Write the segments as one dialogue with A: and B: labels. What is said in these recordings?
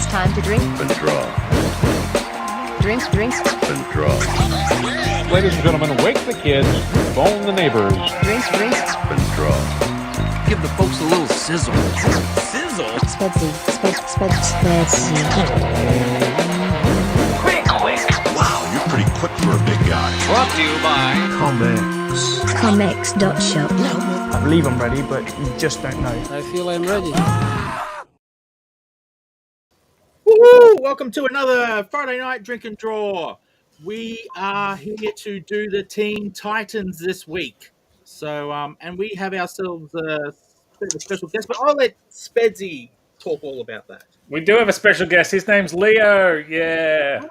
A: It's time to drink
B: and draw.
A: Drinks
B: And draw.
C: Ladies and gentlemen, wake the kids, phone the neighbors.
A: drinks
B: And draw.
D: Give the folks a little sizzle. Sizzle?
E: Speedy.
D: Quick.
F: Wow, you're pretty quick for a big guy.
D: Brought to you by
E: Comics.shop.
G: I believe I'm ready, but you just don't know.
D: I feel I'm ready.
H: Woo-hoo! Welcome to another Friday night drink and draw. We are here to do the Teen Titans this week. So, and we have ourselves a bit of a special guest, but I'll let Speedy talk all about that.
I: We do have a special guest. His name's Leo. Yeah.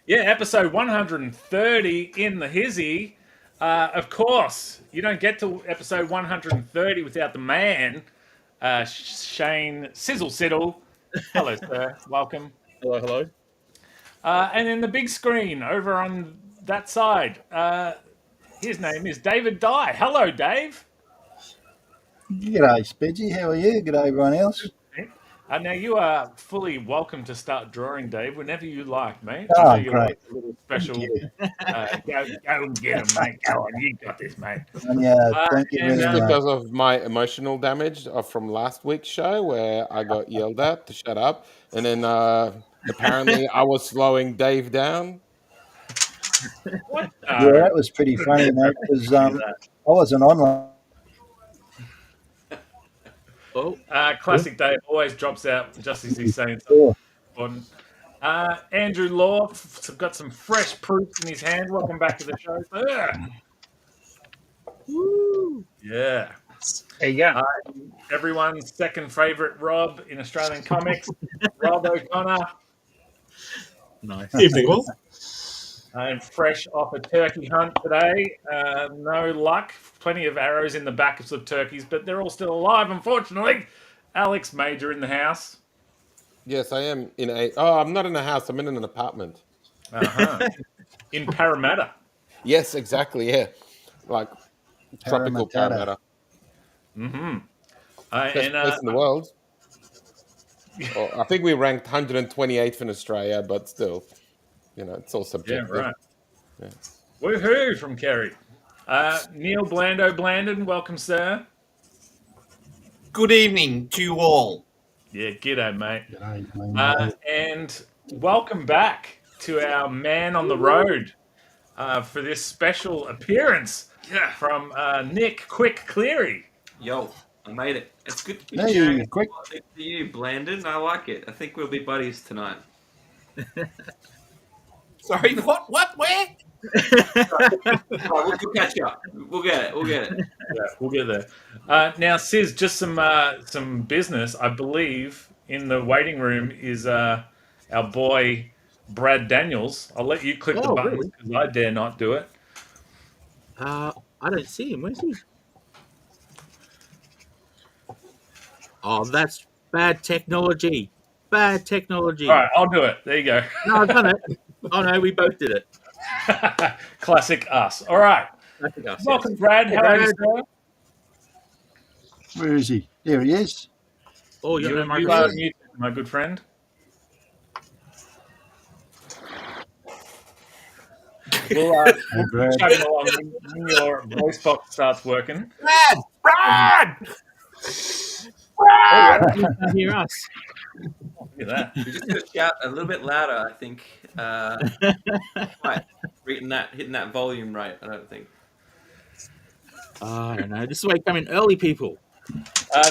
I: Episode 130 in the hizzy. Of course, you don't get to episode 130 without the man, Shane Sizzle. Hello, sir. Welcome.
H: Hello.
I: And then the big screen over on that side, his name is David Dye. Hello, Dave.
J: G'day, Spedgy. How are you? G'day, everyone else.
I: Now, you are fully welcome to start drawing, Dave, whenever you like, mate.
J: Oh,
I: I know you're
J: great.
I: like a little special. Go and get him, mate. Go on, you got this, mate.
J: Thank you very much.
C: Because of my emotional damage from last week's show where I got yelled at to shut up. And then apparently I was slowing Dave down.
I: What?
J: Yeah, that was pretty funny, mate, because I wasn't online.
I: Classic Dave always drops out just as he's saying something important. Andrew Law got some fresh proofs in his hand. Welcome back to the show.
H: Woo!
I: Yeah.
G: There you go.
I: Everyone's second favourite Rob in Australian comics, Rob O'Connor.
H: Nice.
G: Evening, all.
I: I'm fresh off a turkey hunt today. No luck. Plenty of arrows in the backs of turkeys, but they're all still alive, unfortunately. Alex Major in the house.
C: Yes, I am in a... Oh, I'm not in a house. I'm in an apartment.
I: In Parramatta.
C: Yes, exactly, yeah. Like tropical Parramatta.
I: Mm-hmm.
C: Best place in the world. Well, I think we ranked 128th in Australia, but still, it's all subjective.
I: Yeah, right.
C: Yeah.
I: Woohoo from Kerry. Neil Blandon, welcome, sir.
D: Good evening to you all.
I: Yeah, g'day, mate.
J: G'day, mate.
I: And welcome back to our man on the road for this special appearance from Nick Quick Cleary.
K: Yo, I made it. It's good to be
J: Hey,
K: sharing
J: Quick.
K: to you, Blandon. I like it. I think we'll be buddies tonight.
D: Sorry, what? Where?
K: We'll catch up. We'll get it.
I: Yeah, we'll get there. Now, Sis, just some business. I believe in the waiting room is our boy Brad Daniels. I'll let you click the button because I dare not do it.
H: I don't see him. Where's he? Oh, that's bad technology. All
I: right, I'll do it. There you go.
H: No, I've done it. Oh, no, we both did it.
I: Classic us. All right.
H: Classic us.
I: Welcome, Brad. How are you, sir?
J: Where is he? There he is.
H: Oh,
I: You
H: you're
I: are
H: my
I: muted, my good friend. We'll
J: Brad.
I: chug along when your voice box starts working.
D: Brad!
H: You can't hear us.
I: Look at that.
K: We just got to shout a little bit louder, I think. Right. Hitting that volume right, I don't think.
H: I don't know. This is why you come in early, people.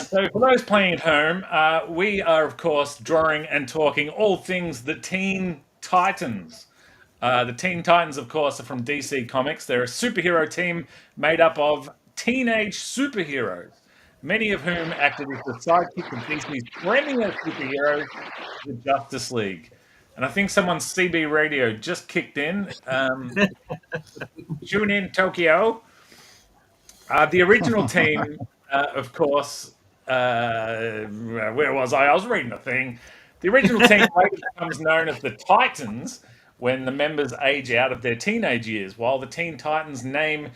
I: So for those playing at home, we are, of course, drawing and talking all things the Teen Titans. The Teen Titans, of course, are from DC Comics. They're a superhero team made up of teenage superheroes, many of whom acted as the sidekick of DC's premier superheroes, the Justice League. And I think someone's CB radio just kicked in. Tune in, Tokyo. The original team, of course, where was I? I was reading a thing. The original team later becomes known as the Titans when the members age out of their teenage years, while the Teen Titans name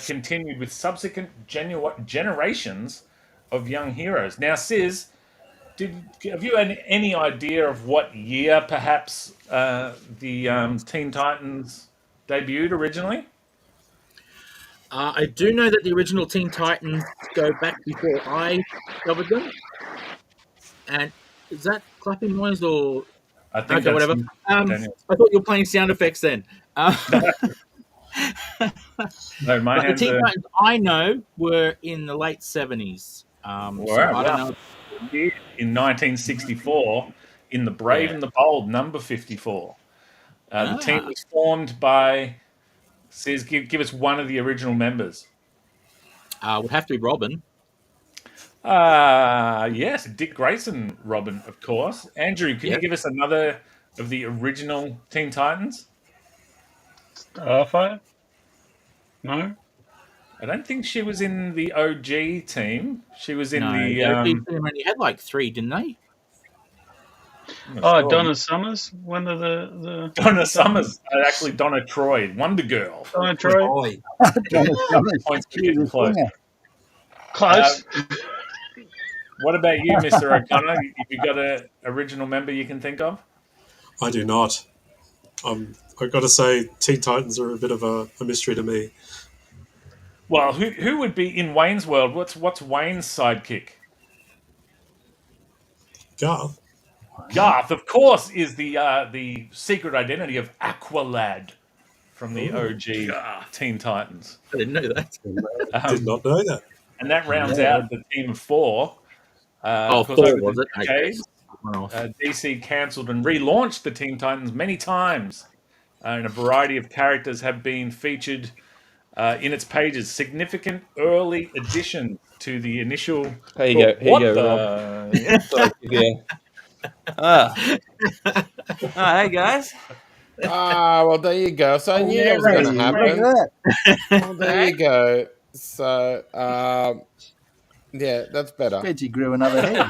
I: continued with subsequent generations of young heroes. Now, Sis, Have you any idea of what year perhaps the Teen Titans debuted originally?
H: I do know that the original Teen Titans go back before I discovered them. And is that clapping noise or
I: I think
H: okay,
I: that's
H: whatever.
I: Daniel.
H: I thought you were playing sound effects then.
I: No, my
H: But the
I: hands
H: Teen
I: are.
H: Titans I know were in the late 70s. So
I: Wow,
H: I don't know.
I: In 1964, in the Brave and the Bold, number 54. The team was formed by. Says, give us one of the original members.
H: Would have to be Robin.
I: Yes, Dick Grayson, Robin, of course. Andrew, can you give us another of the original Teen Titans?
E: Starfire? No?
I: I don't think she was in the OG team. She was in the.
H: OG team only had like 3, didn't they?
E: Oh, Donna Summers? One of the
I: Donna Summers. Actually, Donna Troy, Wonder Girl.
E: Donna Troy?
I: Points for getting close.
E: Close.
I: What about you, Mr. O'Connor? Have you got an original member you can think of?
L: I do not. I've got to say, Teen Titans are a bit of a mystery to me.
I: Well, who would be in Wayne's world? What's Wayne's sidekick?
L: Garth.
I: Garth, of course, is the secret identity of Aqualad from the OG Teen Titans.
H: I didn't know that.
L: Did not know that.
I: And that rounds out the team of 4.
H: 4 was it?
I: Decades, DC cancelled and relaunched the Teen Titans many times, and a variety of characters have been featured in its pages. Significant early addition to the initial.
M: Here you go, Rob. Hey guys.
C: Well, there you go. So I knew that was going to happen. Well, there you go. So, yeah, that's better.
J: Speedy grew another head.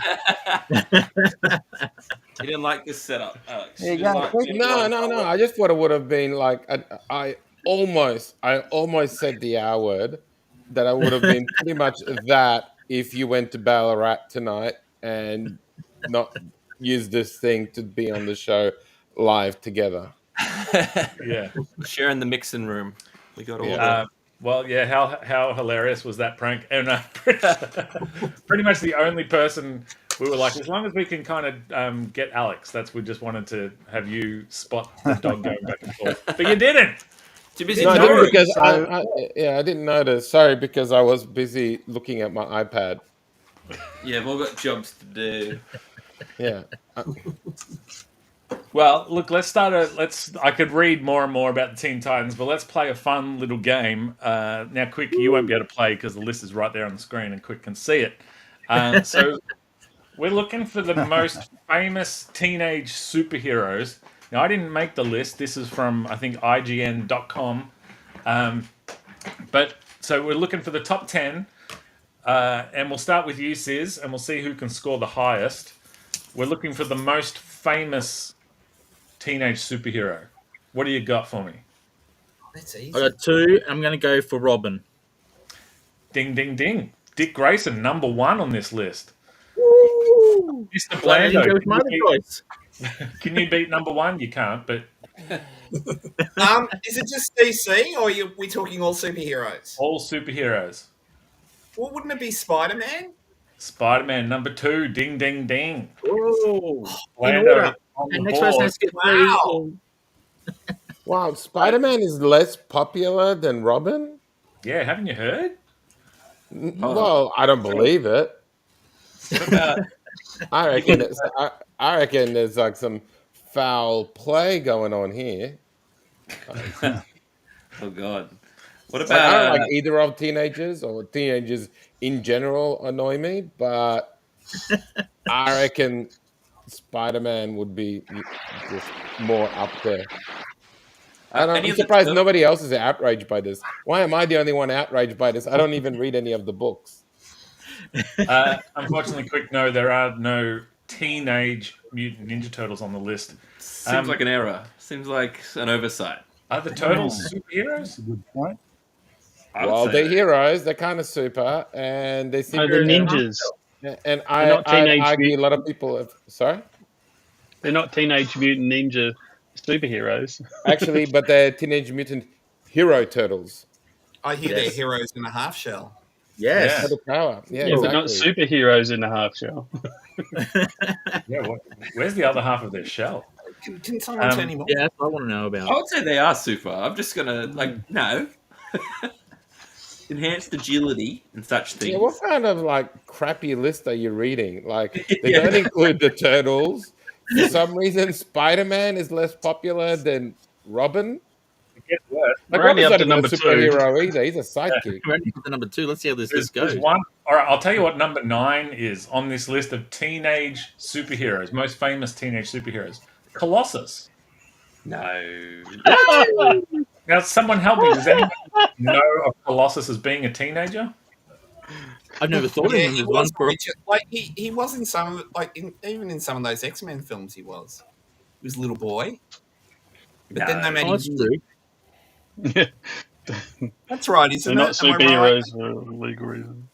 K: You didn't like this setup, Alex.
J: There you go.
C: No. I just thought it would have been like I almost said the R word. That I would have been pretty much that if you went to Ballarat tonight and not use this thing to be on the show live together.
I: Yeah,
K: sharing the mixing room. We got all.
I: Well, yeah. How hilarious was that prank? And pretty much the only person we were like, as long as we can kind of get Alex, we just wanted to have you spot the dog going back and forth, but you didn't.
K: Too busy.
C: No, I didn't because I didn't notice. Sorry, because I was busy looking at my iPad.
K: Yeah, we've all got jobs to do.
C: Yeah.
I: Well, look, let's start. I could read more and more about the Teen Titans, but let's play a fun little game. Now, Quick, you won't be able to play because the list is right there on the screen, and Quick can see it. So we're looking for the most famous teenage superheroes. Now, I didn't make the list. This is from, I think, IGN.com. But so we're looking for the top 10, and we'll start with you, Sis, and we'll see who can score the highest. We're looking for the most famous teenage superhero. What do you got for me?
M: That's easy.
H: I got 2. I'm going to go for Robin.
I: Ding, ding, ding. Dick Grayson, number 1 on this list.
H: Woo!
I: Mr. Blando,
H: my other choice.
I: can you beat number 1? You can't, but...
M: Is it just DC, or are we talking all superheroes?
I: All superheroes.
M: Well, wouldn't it be Spider-Man?
I: Spider-Man, number 2. Ding, ding, ding.
H: Oh,
I: Blando on the
H: and next person
I: board.
H: has to get 3.
C: Wow, Spider-Man is less popular than Robin?
I: Yeah, haven't you heard?
C: Well, I don't believe it.
K: What about?
C: I reckon there's like some foul play going on here.
K: Oh God. What
C: I
K: about?
C: don't like either of teenagers or teenagers in general annoy me, but I reckon Spider-Man would be just more up there. I'm surprised nobody else is outraged by this. Why am I the only one outraged by this? I don't even read any of the books.
I: Unfortunately, Quick, no, there are no Teenage Mutant Ninja Turtles on the list.
K: Seems like an error. Seems like an oversight.
I: Are the Turtles superheroes?
J: Good point.
C: Well, they're heroes. They're kind of super, and they seem
G: No, they're ninjas.
C: Yeah, and
E: They're not
C: I
E: Teenage
C: argue a
E: Mutant.
C: lot of people have. Sorry?
E: They're not Teenage Mutant Ninja superheroes.
C: Actually, but they're Teenage Mutant Hero Turtles.
M: I hear
H: Yes.
M: they're heroes in a half shell.
H: Yes.
C: Total power. Yeah,
E: Yeah, but not
C: exactly.
E: superheroes in the half shell.
I: Yeah, where's the other half of their shell?
M: Can someone turn him on?
H: Yeah, that's what I want to know about.
K: I would say they are super. I'm just gonna no. Enhanced agility and such things.
C: Yeah, what kind of like crappy list are you reading? Like they
K: Yeah.
C: don't include the turtles. For some reason, Spider-Man is less popular than Robin.
I: It gets worse.
C: Like
E: We're only
C: Robin's
E: up
C: not
E: to
C: even a
E: number 2.
C: superhero either. He's a sidekick.
H: We're only up to number 2. Let's see how this
I: There's
H: goes.
I: one. All right, I'll tell you what number 9 is on this list of teenage superheroes, most famous teenage superheroes. Colossus.
K: No.
I: Now, someone help me. Does anyone know of Colossus as being a teenager?
H: I've never thought of him
M: he
H: as
M: was
H: one for.
M: like he was in some even in some of those X-Men films. He was a little boy, but then they made
H: Oh,
M: him.
H: that's true.
M: That's right,
E: They're
M: isn't
E: not
M: it? Am I right?
E: superheroes for legal reasons.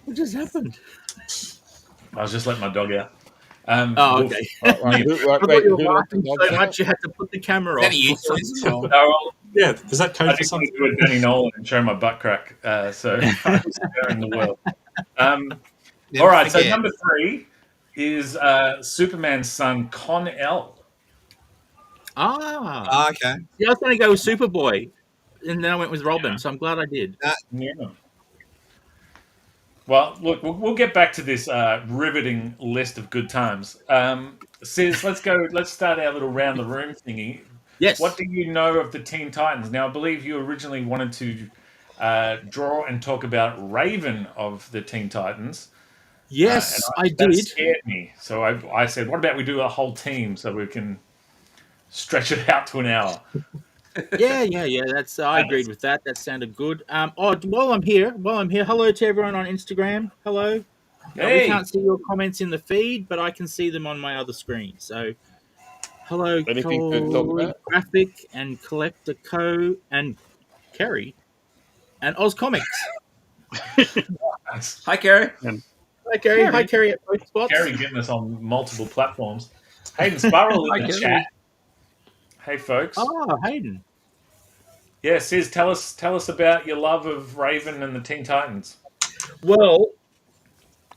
H: What just happened?
I: I was just letting my dog out.
H: Oh, okay.
C: Right,
H: I
C: wait,
H: thought you were
C: who let the
H: laughing
C: dogs
H: so
C: out?
H: much you had to put the camera
M: Is
H: off.
M: that you, Susan, or-
I: well,
L: Yeah, is that code
I: I
L: for
I: just want
L: something?
I: to do a Danny Nolan and show my butt crack. So I'm sparing the world.
M: Never
I: All right, so
M: forget.
I: number 3 is Superman's son, Con-El.
H: Ah.
M: Okay.
H: Yeah, I was going to go with Superboy, and then I went with Robin, so I'm glad I did.
I: Yeah. Well, look, we'll get back to this riveting list of good times. Sis, let's go. Let's start our little round the room thingy.
H: Yes.
I: What do you know of the Teen Titans? Now, I believe you originally wanted to draw and talk about Raven of the Teen Titans.
H: Yes, I
I: That
H: did.
I: scared me. So I said, what about we do a whole team so we can stretch it out to an hour?
H: Yeah. That's I agreed with that. That sounded good. While I'm here, hello to everyone on Instagram. Hello. We
I: Hey,
H: can't see your comments in the feed, but I can see them on my other screen. So, hello,
C: Anything to talk about?
H: Graphic and Collector Co. and Kerry and Oz Comics.
K: Hi, Kerry.
H: Hi, Kerry. Hi, Kerry at both spots.
I: Gary getting us on multiple platforms. Hayden Sparrow in the chat. Hey, folks.
H: Oh, Hayden.
I: Yeah, Sis, tell us about your love of Raven and the Teen Titans.
H: Well,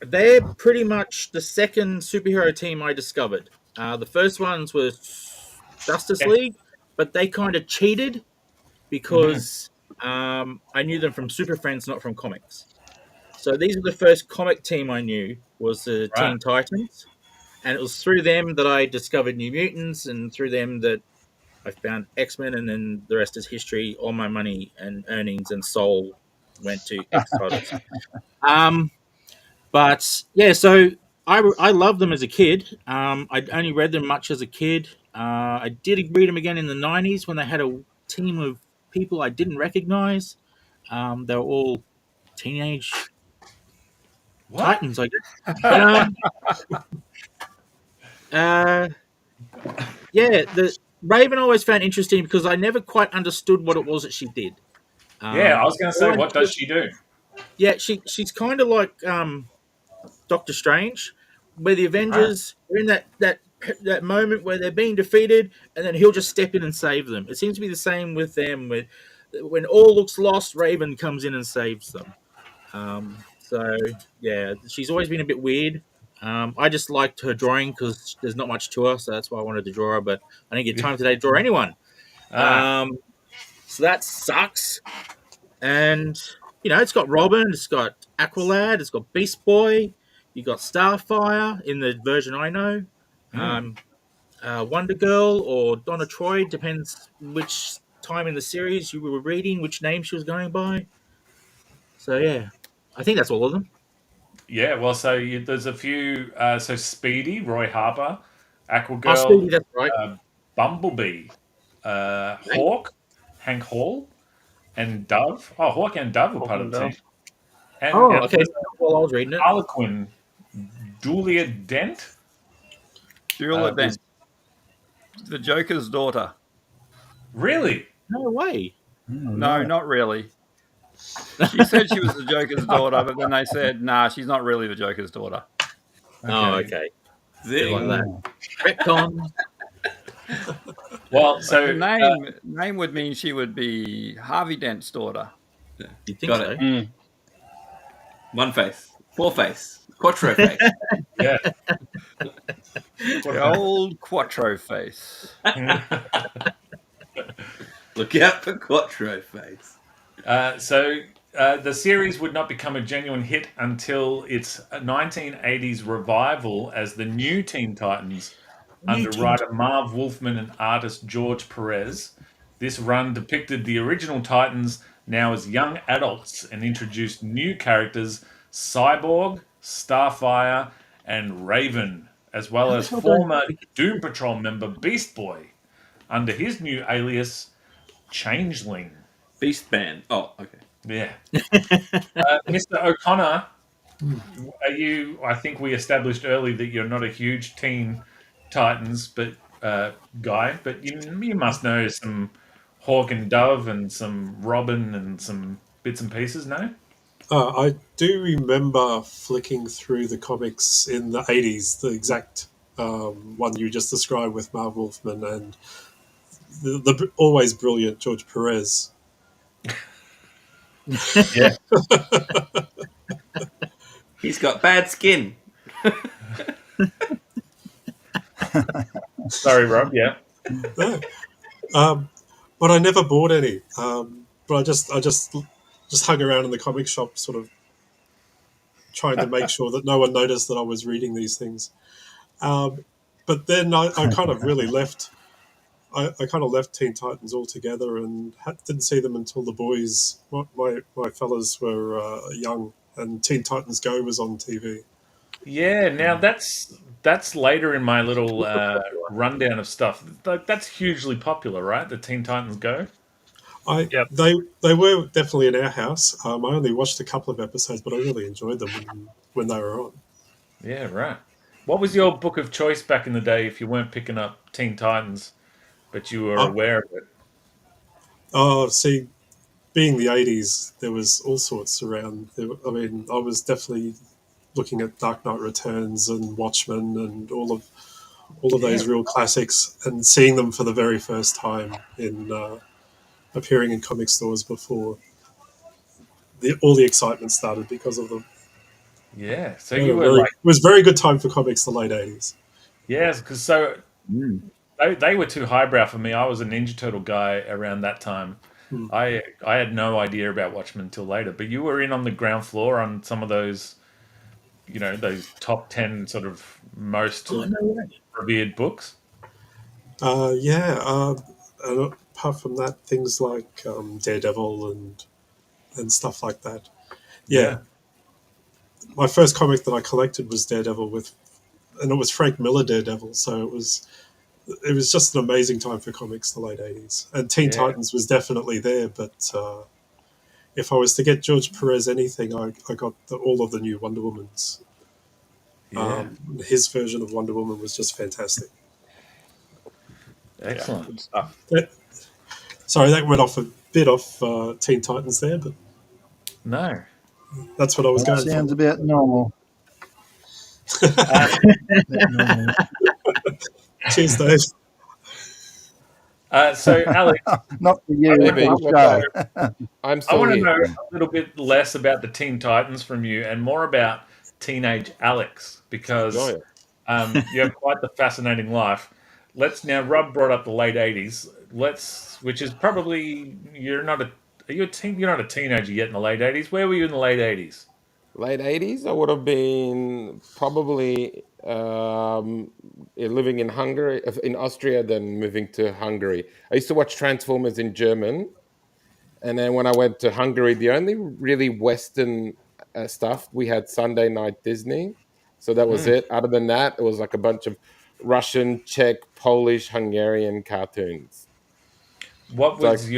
H: they're pretty much the second superhero team I discovered. The first ones were Justice League, but they kind of cheated because I knew them from Super Friends, not from comics. So these are the first comic team I knew was the Teen Titans, and it was through them that I discovered New Mutants, and through them that I found X-Men, and then the rest is history. All my money and earnings and soul went to X titles. But yeah, so I loved them as a kid. I only read them much as a kid. I did read them again in the 90s when they had a team of people I didn't recognize. They were all teenage Titans, I guess. But, yeah, the Raven I always found interesting because I never quite understood what it was that she did.
I: Yeah, I was going to say, what does she do?
H: Yeah, she's kind of like Doctor Strange, where the Avengers are in that moment where they're being defeated, and then he'll just step in and save them. It seems to be the same with them. When all looks lost, Raven comes in and saves them. So yeah, she's always been a bit weird. I just liked her drawing because there's not much to her, so that's why I wanted to draw her. But I didn't get time today to draw anyone. So that sucks. And it's got Robin, it's got Aqualad, it's got Beast Boy, you got Starfire in the version I know, Wonder Girl or Donna Troy, depends which time in the series you were reading, which name she was going by. So yeah, I think that's all of them.
I: Yeah, well, so there's a few. So Speedy, Roy Harper, Aquagirl,
H: Oh, Speedy, that's right.
I: Bumblebee, Hawk, Hank Hall, and Dove. Oh, Hawk and Dove were part of the team. And,
H: okay. Well, I was reading it.
I: Harlequin, Julia Dent.
N: Julia Dent. The Joker's daughter.
I: Really?
H: No way.
N: No, not really. She said she was the Joker's daughter, but then they said, nah, she's not really the Joker's daughter.
H: Oh, okay. Bit like that. Retcon.
I: Well,
N: Like
I: so
N: the name would mean she would be Harvey Dent's daughter.
H: You think
K: Got
H: so?
K: it. One face, four face, quattro face.
I: Yeah.
N: The old Quattro face.
K: Look out for quattro face.
I: The series would not become a genuine hit until its 1980s revival as the New Teen Titans under writer Marv Wolfman and artist George Perez. This run depicted the original Titans now as young adults and introduced new characters Cyborg, Starfire, and Raven, as well as former Doom Patrol member Beast Boy under his new alias Changeling.
K: Beast Man. Oh, okay.
I: Yeah. Mr. O'Connor, I think we established early that you're not a huge Teen Titans guy, but you must know some Hawk and Dove and some Robin and some bits and pieces, no?
L: I do remember flicking through the comics in the 80s, the exact one you just described with Marv Wolfman and the always brilliant George Perez.
I: Yeah.
K: He's got bad skin.
I: Sorry, Rob. Yeah.
L: No. But I never bought any. But I just hung around in the comic shop, sort of trying to make sure that no one noticed that I was reading these things. But then I kind of really left. I kind of left Teen Titans altogether and didn't see them until the boys, my fellas were young, and Teen Titans Go was on TV.
I: Yeah, now that's later in my little rundown of stuff. That's hugely popular, right? The Teen Titans Go.
L: They were definitely in our house. I only watched a couple of episodes, but I really enjoyed them when they were on.
I: Yeah, right. What was your book of choice back in the day if you weren't picking up Teen Titans, but you were aware of it?
L: Oh, see, being the 80s, there was all sorts around. I mean, I was definitely looking at Dark Knight Returns and Watchmen and all of those real classics, and seeing them for the very first time in appearing in comic stores before all the excitement started because of them.
I: Yeah, so you were
L: it was a very good time for comics, the late 80s.
I: Yes, because they were too highbrow for me. I was a Ninja Turtle guy around that time. I had no idea about Watchmen until later, but you were in on the ground floor on some of those, those top 10 sort of most revered books.
L: And apart from that, things like Daredevil and stuff like that. Yeah. My first comic that I collected was Daredevil and it was Frank Miller Daredevil, so it was just an amazing time for comics, the late 80s. And Teen Titans was definitely there, but if I was to get George Perez anything, I got all of the new Wonder Womans.
I: Yeah.
L: His version of Wonder Woman was just fantastic.
I: Excellent.
N: Good stuff.
L: Sorry, that went off a bit off Teen Titans there, but
I: no,
L: that's what I was going for.
J: Sounds about normal.
L: Cheers, Dave.
I: So, Alex,
J: not for you.
I: I want to know a little bit less about the Teen Titans from you and more about teenage Alex, because you have quite the fascinating life. Rob brought up the late 80s. Which is probably you're not a teenager yet in the late 80s. Where were you in the late 80s?
C: Late 80s, I would have been probably living in Austria, then moving to Hungary. I used to watch Transformers in German. And then when I went to Hungary, the only really Western stuff, we had Sunday Night Disney. So that was it. Other than that, it was like a bunch of Russian, Czech, Polish, Hungarian cartoons.
I: What was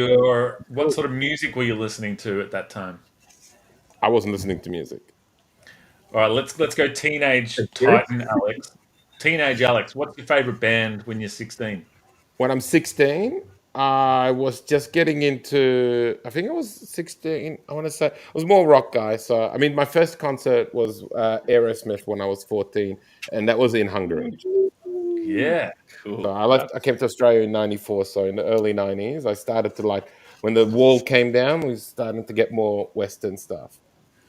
I: what sort of music were you listening to at that time?
C: I wasn't listening to music.
I: All right, let's go teenage Titan Alex. Teenage Alex, what's your favorite band when you're 16?
C: When I'm 16, I was just getting into. I think I was 16. I want to say I was more rock guy. So I mean, my first concert was Aerosmith when I was 14, and that was in Hungary.
I: Yeah,
C: So
I: cool.
C: I left. I came to Australia in '94. So in the early '90s, I started to like when the wall came down. We started to get more Western stuff.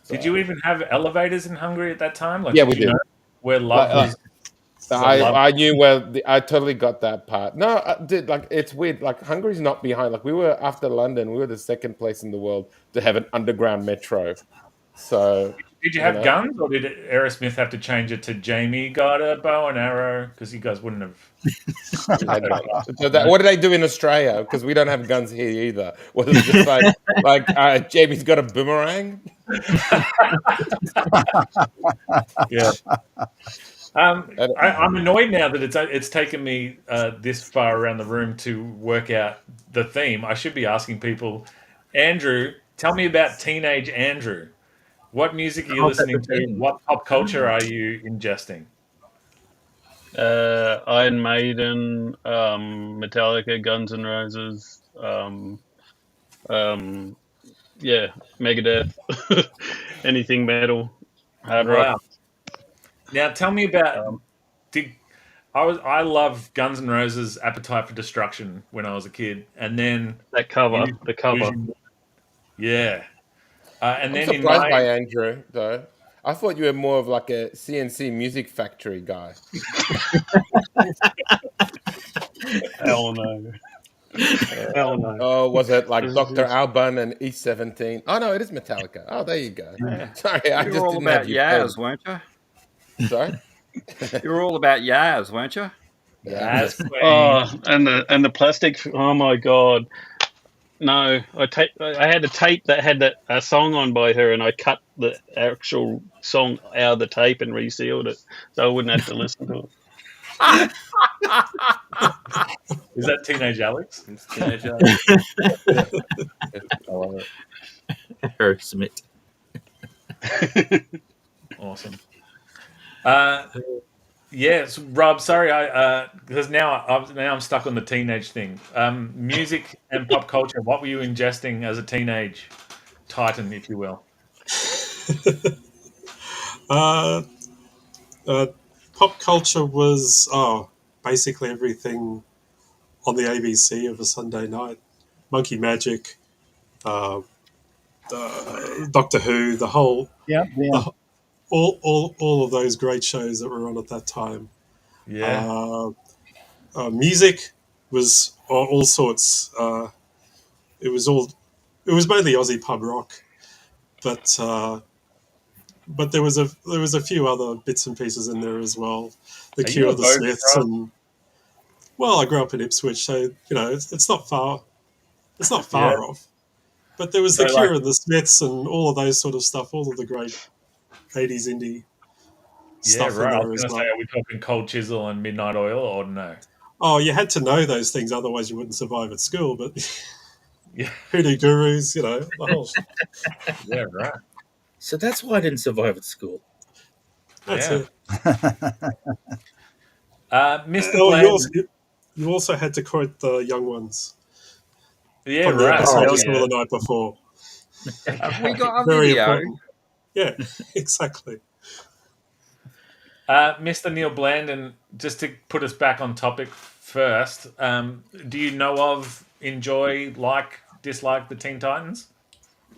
C: So,
I: Did you even have elevators in Hungary at that time? Like,
C: yeah,
I: did
C: we
I: you
C: did.
I: know where love
C: Like,
I: was?
C: I knew where I totally got that part. No, I did like it's weird. Like Hungary's not behind. Like we were after London, we were the second place in the world to have an underground metro. So
I: Did you
C: you
I: have
C: know,
I: guns, or did Aerosmith have to change it to Jamie got a bow and arrow? Because you guys wouldn't have.
C: we had guns. So what do they do in Australia? Because we don't have guns here either. Was it just like Jamie's got a boomerang?
I: Yeah. I'm annoyed now that it's taken me this far around the room to work out the theme. I should be asking people, Andrew, tell me about teenage Andrew. What music are you listening to? What pop culture are you ingesting?
E: Iron Maiden, Metallica, Guns N' Roses, yeah, Megadeth, anything metal, hard rock.
I: Now tell me about. I loved Guns N' Roses' "Appetite for Destruction" when I was a kid, and then
E: that cover, the cover.
I: Yeah, and
C: I'm
I: then
C: surprised by Andrew though. I thought you were more of like a CNC Music Factory guy.
E: Hell no. Hell no.
C: Oh, was it like Dr. Alban and E17? Oh no, it is Metallica. Oh, there you go.
N: Yeah.
C: Sorry, I
N: You
C: just
N: were all
C: didn't
N: about
C: have you.
N: Yaz, weren't you?
C: Sorry.
N: You were all about Yaz, weren't you?
C: Yeah.
E: Oh, and the plastic. Oh my god. No, I had a tape that had a song on by her, and I cut the actual song out of the tape and resealed it, so I wouldn't have to listen to it.
I: Is that Teenage Alex?
K: It's Teenage Alex.
C: I love it.
H: Aerosmith.
I: Awesome. Yes, Rob. Sorry, because now I'm stuck on the teenage thing. Music and pop culture. What were you ingesting as a teenage titan, if you will?
L: Pop culture was basically everything on the ABC of a Sunday night. Monkey Magic, Doctor Who, the whole all of those great shows that were on at that time.
I: Yeah.
L: Music was all sorts. It was mainly Aussie pub rock, but there was a few other bits and pieces in there as well. The Cure, the Smiths, and I grew up in Ipswich, so it's not far. It's not far off. But there was the Cure and the Smiths and all of those sort of stuff, all of the great 80s indie stuff in there
I: I was
L: as
I: going to
L: well.
I: say, are we talking Cold Chisel and Midnight Oil, or no?
L: Oh, you had to know those things, otherwise you wouldn't survive at school. But
I: yeah,
L: Hoodoo Gurus, the whole.
I: Yeah, right.
H: So that's why I didn't survive at school.
L: That's it.
I: Mr. Bland.
L: You also had to quote the young ones.
I: Yeah,
L: from the
I: right.
L: episode you saw the night before.
N: Have we got a
L: Very
N: video?
L: important. Yeah, exactly.
I: Mr. Neil Blandon, just to put us back on topic first, do you know of, enjoy, dislike the Teen Titans?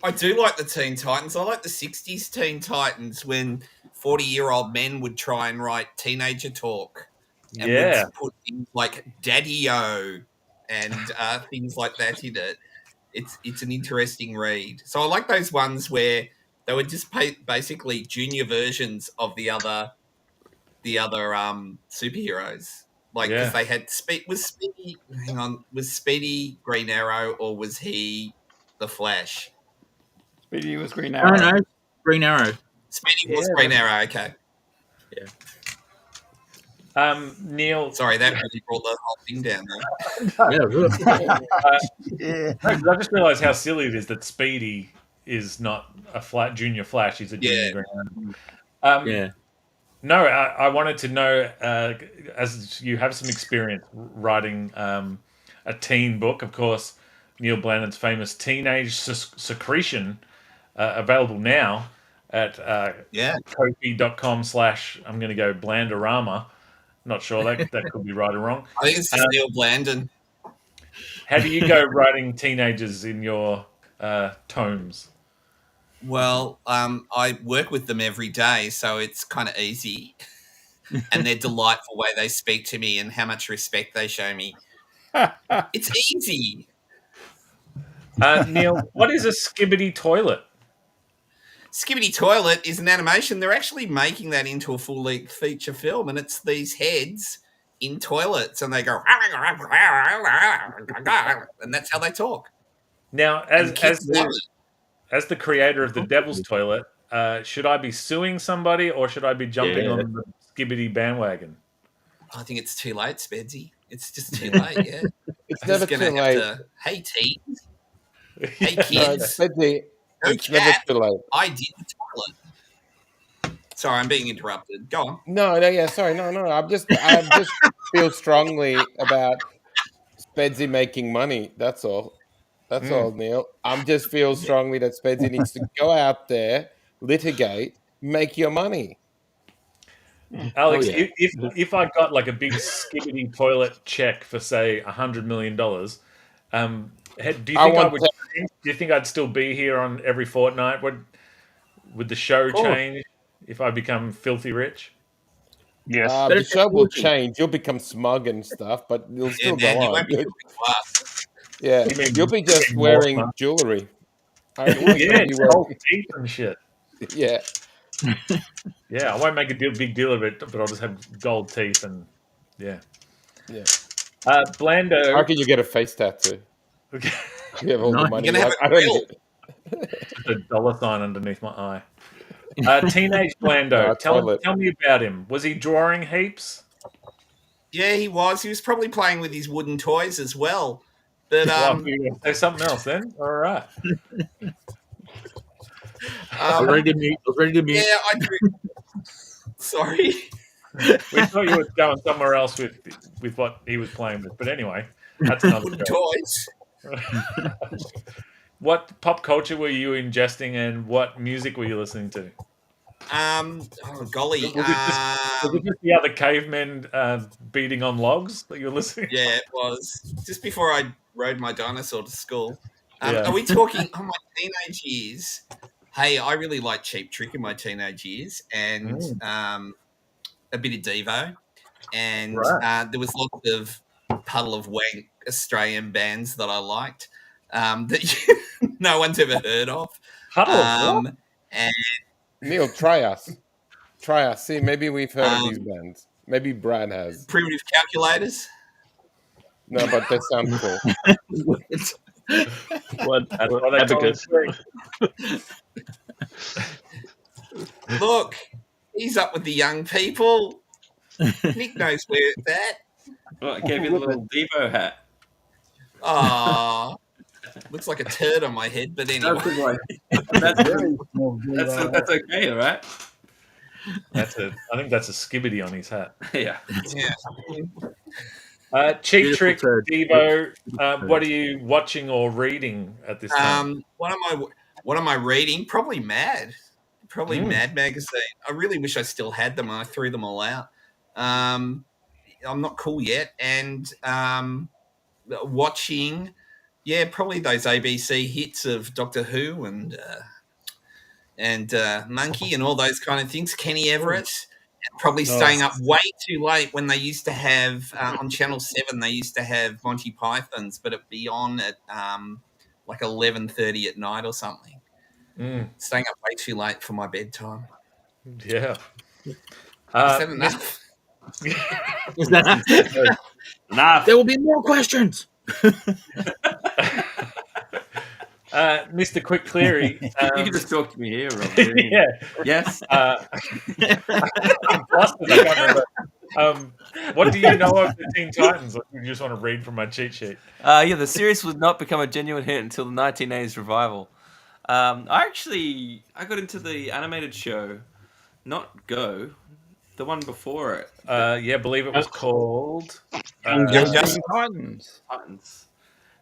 M: I do like the Teen Titans. I like the 60s Teen Titans when 40-year-old men would try and write teenager talk. And would put things like Daddy-O and things like that in it. It's an interesting read. So I like those ones where they were just basically junior versions of the other superheroes. Like, because they had was Speedy. Hang on, was Speedy Green Arrow or was he the Flash?
N: Speedy was Green Arrow.
H: No, Green Arrow.
M: Speedy was Green Arrow. Okay. Yeah.
I: Neil,
M: sorry, that really brought the whole thing down there.
I: I just realised how silly it is that Speedy is not a junior Flash; he's a junior Green Arrow. No, I wanted to know, as you have some experience writing a teen book. Of course, Neil Blandon's famous Teenage Secretion, available now at Ko-fi.com/ I'm going to go Blandorama. Not sure, that could be right or wrong.
M: I think it's just Neil Blandon.
I: How do you go writing teenagers in your tomes?
M: Well, I work with them every day, so it's kind of easy. And their delightful way they speak to me and how much respect they show me. It's easy.
I: Neil, what is a Skibbity toilet?
M: Skibbity Toilet is an animation. They're actually making that into a full-length feature film, and it's these heads in toilets, and they go, and that's how they talk.
I: Now, as the creator of the Devil's Toilet, should I be suing somebody or should I be jumping on the Skibbity bandwagon?
M: I think it's too late, Spedsy. It's just too late, yeah.
C: It's never too late.
M: Hey, teens. Hey, kids.
C: Spedsy, it's never too late.
M: I did the toilet. Sorry, I'm being interrupted. Go on.
C: No, sorry, no. I just feel strongly about Spedsy making money. That's all. That's all, Neil. I just feel strongly that Spedsy needs to go out there, litigate, make your money.
I: Alex, if I got like a big Skibbity toilet check for say $100 million, do you think I'd still be here on every fortnight? Would the show change if I become filthy rich?
H: Yes,
C: the show will change. You'll become smug and stuff, but you'll still go on. You'll be just wearing jewelry.
I: Gold teeth and shit.
C: Yeah.
I: Yeah, I won't make a big deal of it, but I'll just have gold teeth and Blando.
C: How can you get a face tattoo?
I: Okay.
C: You have all the money.
M: You're gonna have
I: Just a dollar sign underneath my eye. Teenage Blando. Tell me about him. Was he drawing heaps?
M: Yeah, he was. He was probably playing with his wooden toys as well. But
I: say something else then. All right.
H: I was ready to meet.
M: Yeah, I do. Sorry.
I: We thought you were going somewhere else with what he was playing with, but anyway, that's another
M: toys.
I: What pop culture were you ingesting, and what music were you listening to?
M: Golly.
I: Was it just the other cavemen beating on logs that you were listening?
M: Yeah, it was. Just before I rode my dinosaur to school. Are we talking my teenage years? Hey, I really liked Cheap Trick in my teenage years, and a bit of Devo, and there was lots of Puddle of Wank Australian bands that I liked that no one's ever heard of.
C: And Neil, try us. See, maybe we've heard of these bands. Maybe Brad has.
M: Primitive Calculators.
C: No, but they sound cool.
E: Abacus.
M: Look, he's up with the young people. Nick knows where it's at.
K: Well, I gave you the little Devo hat.
M: Ah, looks like a turd on my head, but anyway.
K: That's okay, all right?
I: I think that's a Skibbity on his hat.
K: Yeah.
I: Cheap Trick, Devo. What are you watching or reading at this time?
M: What am I reading? Probably Mad. Mad magazine. I really wish I still had them. I threw them all out. I'm not cool yet, and watching, probably those ABC hits of Doctor Who and Monkey and all those kind of things. Kenny Everett. Probably staying up way too late when they used to have on Channel 7. They used to have Monty Python's, but it'd be on at like 11:30 at night or something. Staying up way too late for my bedtime.
I: Yeah.
M: Is that enough?
H: Is that enough? There will be more questions.
I: Mr. Quick Cleary.
K: You can just talk to me here, Rob.
I: Yeah.
K: Yes.
I: What do you know of the Teen Titans? You just want to read from my cheat sheet.
N: The series would not become a genuine hit until the 1980s revival. I got into the animated show, not Go.
K: The one before it.
I: Yeah, I believe it was called
K: Young
N: Titans.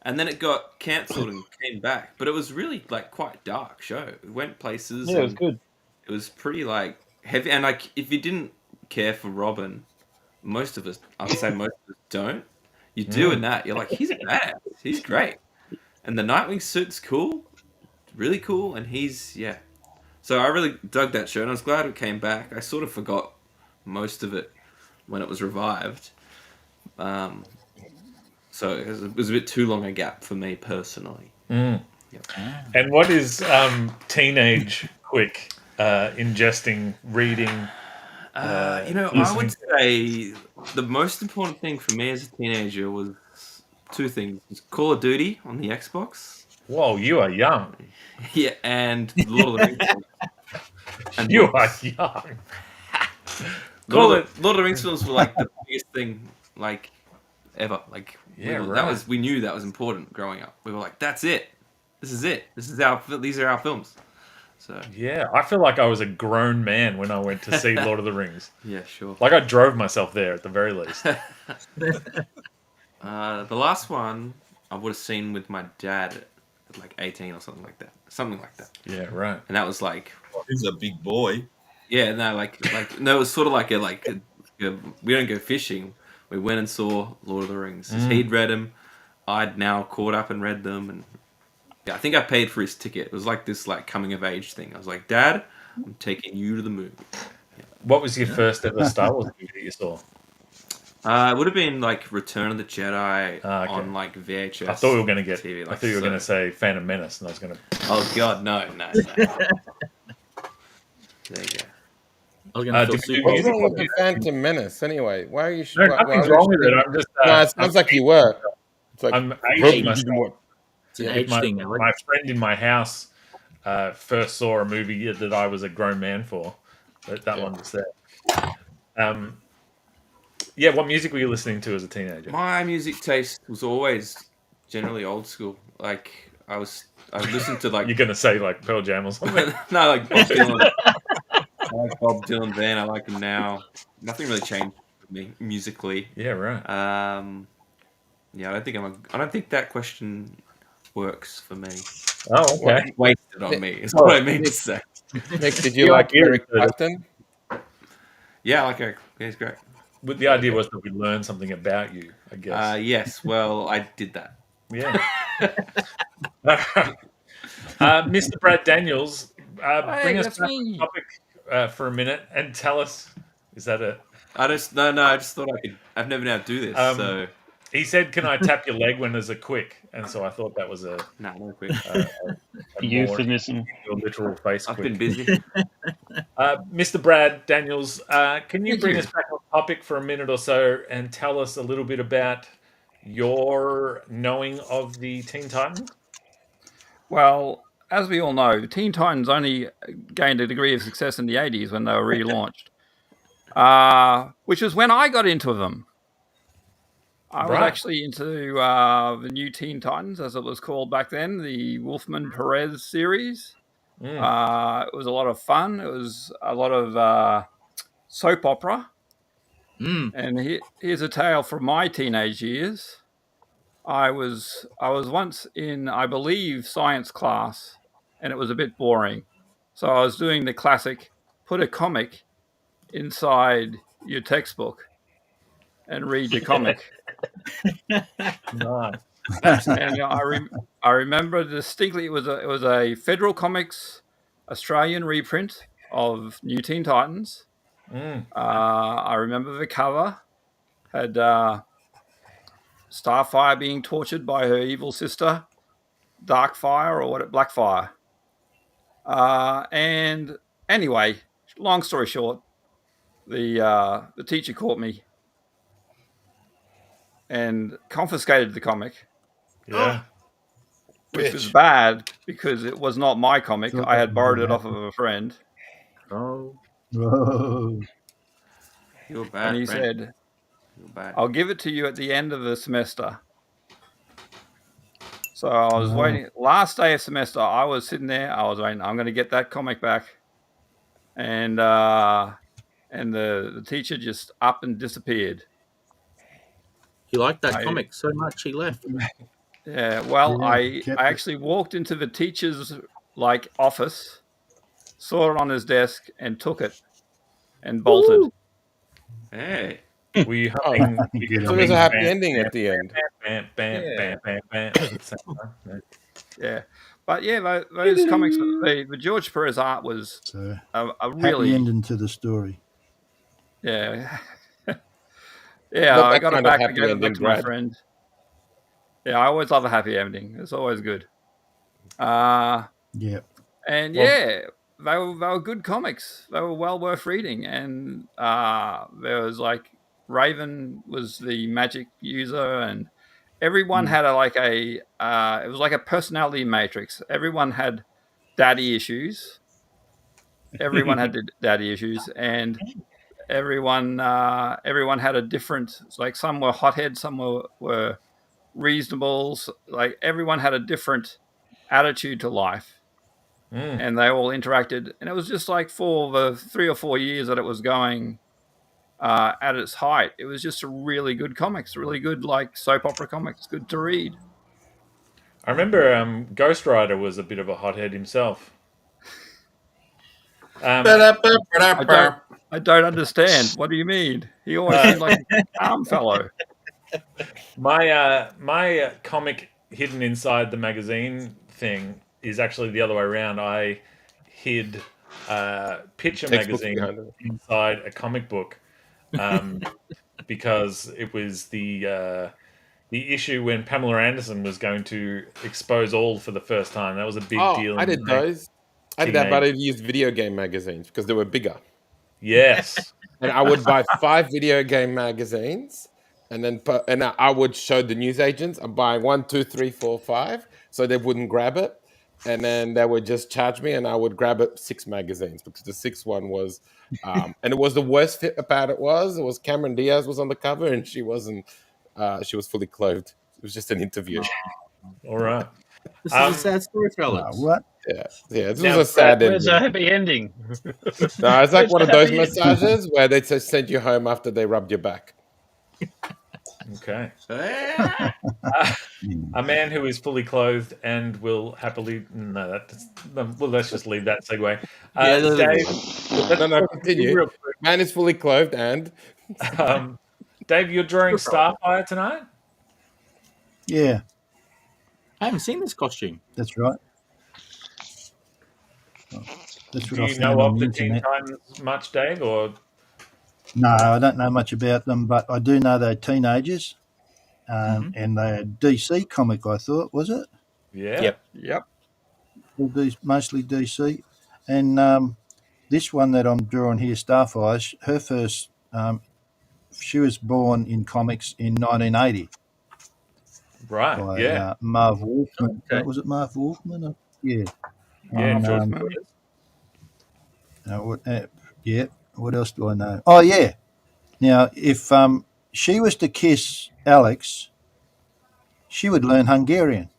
K: And then it got cancelled and came back, but it was really like quite dark show. It went places.
E: Yeah, it was
K: and
E: good.
K: It was pretty like heavy, and like if you didn't care for Robin, most of us, I'd say most of us don't. You do in that, you're like, he's bad, he's great, and the Nightwing suit's cool, really cool, and he's So I really dug that show, and I was glad it came back. I sort of forgot most of it when it was revived. So it was a bit too long a gap for me personally.
I: Yep. And what is teenage quick ingesting, reading?
K: I would say the most important thing for me as a teenager was two things: Call of Duty on the Xbox.
I: Whoa, you are young.
K: Yeah, and Lord of the Rings. And
I: you are young.
K: Lord of the Rings films were like the biggest thing, like ever. Like we knew that was important growing up. We were like, that's it. This is it. These are our films. So
I: yeah, I feel like I was a grown man when I went to see Lord of the Rings.
K: Yeah, sure.
I: Like I drove myself there at the very least.
K: The last one I would have seen with my dad at like 18 or something like that.
I: Yeah, right.
K: And that was like,
M: he's a big boy.
K: Yeah, no, no, it was sort of like we don't go fishing. We went and saw Lord of the Rings. He'd read them. I'd now caught up and read them, and I think I paid for his ticket. It was like this coming of age thing. I was like, Dad, I'm taking you to the movie. Yeah.
I: What was your first ever Star Wars movie that you saw?
K: It would have been like Return of the Jedi on like VHS.
I: I thought we were going to get.
K: TV,
I: I thought you were going to say Phantom Menace, and I was going to.
K: Oh God, no. There you go.
C: What's wrong with the Phantom Menace anyway? Why are you?
I: Nothing's wrong with it. I'm just.
C: No, it sounds like you were. It's like
I: I'm aging myself.
H: It's an age thing.
I: My friend in my house first saw a movie that I was a grown man for. That one was there. Yeah, what music were you listening to as a teenager?
K: My music taste was always generally old school. Like I listened to like
I: you're gonna say like Pearl Jam or something.
K: No, like Bob Dylan. I like Bob Dylan then. I like him now. Nothing really changed with me musically.
I: Yeah, right.
K: Yeah, I don't think that question works for me.
I: Oh, okay.
K: Or wasted on me is what I mean to say.
C: Nick, did you like Eric Clapton?
K: Yeah, I like Eric. Yeah, he's great.
I: But the idea was that we learn something about you, I guess.
K: Yes, well, I did that.
I: Yeah. Mr. Brad Daniels, bring us back to the topic for a minute and tell us, is that it?
K: I just thought I could. I've never been able to do this, so...
I: He said, "Can I tap your leg when there's a quick?" And so I thought that was
K: no quick.
E: Euphemism.
I: Your literal face.
K: I've
I: quick.
K: been busy.
I: Mr. Brad Daniels, can you bring us back on topic for a minute or so and tell us a little bit about your knowing of the Teen Titans?
N: Well, as we all know, the Teen Titans only gained a degree of success in the 80s when they were relaunched, which was when I got into them. I was actually into the new Teen Titans, as it was called back then, the Wolfman Perez series. It was a lot of fun. It was a lot of soap opera. And here's a tale from my teenage years. I was once in, I believe, science class, and it was a bit boring. So I was doing the classic, put a comic inside your textbook and read the comic.
I: Nice.
N: And I remember distinctly it was a Federal Comics Australian reprint of New Teen Titans. I remember the cover had Starfire being tortured by her evil sister, Darkfire or Blackfire. And anyway, long story short, the teacher caught me and confiscated the comic.
I: Yeah.
N: Which was bad because it was not my comic. I had borrowed it off of a friend.
J: Whoa.
K: You're bad.
N: And he said, I'll give it to you at the end of the semester. So I was waiting. Last day of semester, I was sitting there. I was waiting. I'm going to get that comic back. And and the teacher just up and disappeared.
H: He liked that comic so much he left.
N: Yeah, well,
J: Yeah,
N: I
J: kept it.
N: actually walked into the teacher's office, saw it on his desk, and took it and bolted.
H: Woo!
K: Hey.
I: Were you
C: Oh,
I: humming?
C: so there's a happy ending at the end.
N: Yeah, but yeah, those comics, the George Perez art was
J: So
N: a really
J: happy ending to the story.
N: yeah.
C: Not
N: I
C: that
N: got it
C: kind of
N: back. I
C: happy
N: gave it
C: ending,
N: back to my
C: Brad.
N: friend. Yeah, I always love a happy ending. It's always good. And yeah, they were good comics. They were well worth reading. And there was Raven was the magic user, and everyone had it was like a personality matrix. Everyone had daddy issues. Everyone had daddy issues, and everyone had a different. Like some were hotheads, some were reasonables. Like everyone had a different attitude to life, and they all interacted. And it was just like for the 3 or 4 years that it was going at its height, it was just a really good comics, really good like soap opera comics, good to read.
I: I remember Ghost Rider was a bit of a hothead himself.
N: I don't understand. What do you mean? He always seemed like a calm fellow.
I: My comic hidden inside the magazine thing is actually the other way around. I hid Picture
C: Textbook
I: magazine
C: behind it.
I: inside a comic book because it was the issue when Pamela Anderson was going to expose all for the first time. That was a big deal.
C: I did those. I did that, but I used video game magazines because they were bigger.
I: Yes.
C: And I would buy 5 video game magazines, and I would show the newsagents I'm buying 1, 2, 3, 4, 5, so they wouldn't grab it, and then they would just charge me, and I would grab it 6 magazines because the 6th one was, and it was the worst fit about it was Cameron Diaz was on the cover, and she wasn't, she was fully clothed. It was just an interview.
I: All right.
H: This is a sad story, fellas.
J: What?
C: Yeah, this
E: Now,
C: was a sad ending.
E: where's the happy ending?
C: No, it's like one of those
E: Happy ending.
C: massages where they just send you home after they rubbed your back.
I: Okay. A man who is fully clothed and will happily. No, well, let's just leave that segue. Dave,
C: No, continue. Man is fully clothed and.
I: Dave, you're drawing Starfire tonight?
J: Yeah.
H: I haven't seen this costume.
J: That's right. That's what
I: Do
J: I
I: you
J: found
I: know
J: on
I: of
J: the
I: the Teen
J: internet.
I: Titans much, Dave? Or
J: No, I don't know much about them, but I do know they're teenagers, and they're a DC comic. I thought, was it?
I: Yeah.
N: Yep.
J: Mostly DC, and this one that I'm drawing here, Starfire. Her first, she was born in comics in 1980.
I: Right.
J: By, Marv Wolfman.
H: Okay.
J: Was it Marv Wolfman? Yeah.
I: Yeah.
J: And,
I: George Perez.
J: What else do I know? Oh, yeah. Now, if she was to kiss Alex, she would learn Hungarian.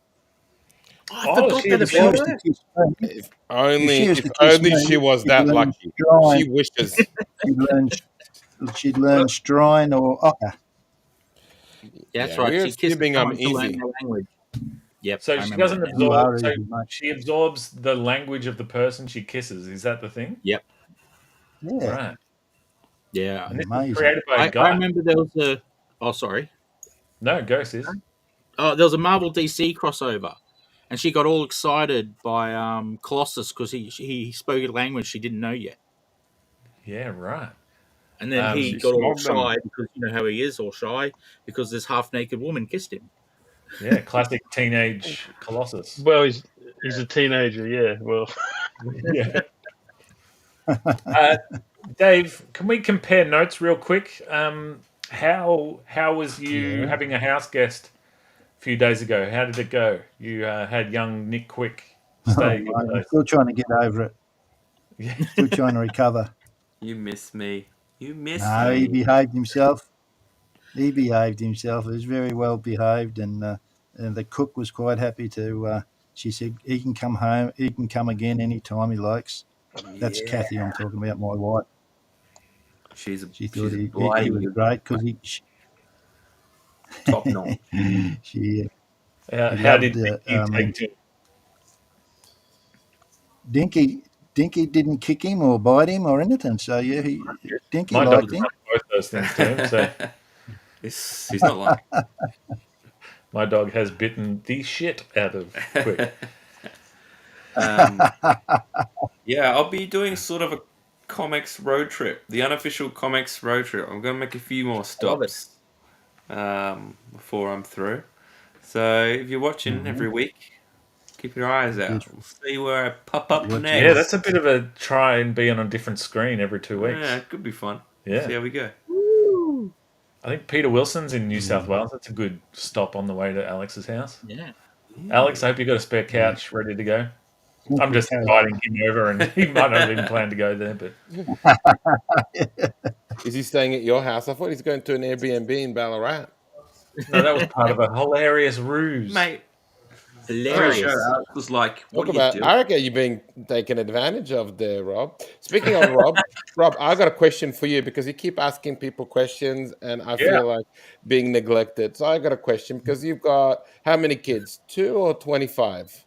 H: I forgot that
J: If she
H: about
J: was
H: her.
J: to kiss me,
C: If only
J: she was to kiss me,
C: she was
J: she'd
C: that
J: learn
C: lucky.
J: Strine.
C: She wishes.
J: She'd learn Strine or Ocker.
H: That's
C: Yeah,
H: right.
C: we're
H: She kissed
C: assuming
H: someone
C: I'm
H: to learn
C: easy.
H: their language. Yep.
I: So
H: I
I: she
H: remember
I: doesn't
H: that now.
J: You are
I: absorb. So
J: easy, mate.
I: she absorbs the language of the person she kisses. Is that the thing?
H: Yep.
J: Yeah.
I: Right.
H: Yeah.
I: And this
J: Amazing.
I: is created by a guy.
H: I remember there was a. Oh, sorry.
I: No, go sis.
H: Oh, there was a Marvel DC crossover, and she got all excited by Colossus because he spoke a language she didn't know yet,
I: Yeah. Right.
H: and then he
N: she
H: got all
N: smogged them.
H: shy because you know how he is, all shy because this half-naked woman kissed him.
I: Yeah. Classic teenage Colossus.
E: Well, he's a teenager, yeah. Well,
I: Yeah. Dave, can we compare notes real quick? How was you having a house guest a few days ago? How did it go? You had young Nick Quick stay.
J: I'm still trying to get over it. Still trying to recover.
K: You miss me. You miss
J: No,
K: me.
J: he behaved himself. He behaved himself. He was very well behaved, and the cook was quite happy to. She said he can come home. He can come again anytime he likes. That's Kathy I'm talking about, my wife.
K: She's
J: She thought he
K: bloody
J: was
K: good.
J: great because
K: Top notch.
J: he
I: How
J: loved
I: did Dinky take to him?
J: Dinky didn't kick him or bite him or anything. So yeah, Dinky
I: My dog
J: liked
I: has
J: him.
I: done both those things to him. So
K: He's not like
I: my dog has bitten the shit out of Quick.
K: Yeah, I'll be doing sort of a comics road trip, the unofficial comics road trip. I'm going to make a few more stops before I'm through. So if you're watching every week, keep your eyes out. We'll see where I pop up next.
I: Yeah, that's a bit of a try and be on a different screen every 2 weeks.
K: Yeah, it could be fun.
I: Yeah.
K: See how we go.
I: I think Peter Wilson's in New South Wales. That's a good stop on the way to Alex's house.
H: Yeah.
I: Alex, I hope you got a spare couch ready to go. I'm just inviting him over, and he might not even plan to go there. But
C: Is he staying at your house? I thought he's going to an Airbnb in Ballarat.
I: no, that was part of a hilarious ruse,
K: Mate.
H: Hilarious.
K: Alex was like, what
C: Talk
K: do you
C: about,
K: do?
C: I reckon you're being taken advantage of there, Rob. Speaking of Rob, I got a question for you because you keep asking people questions and I feel like being neglected. So I got a question because you've got how many kids? 2 or 25?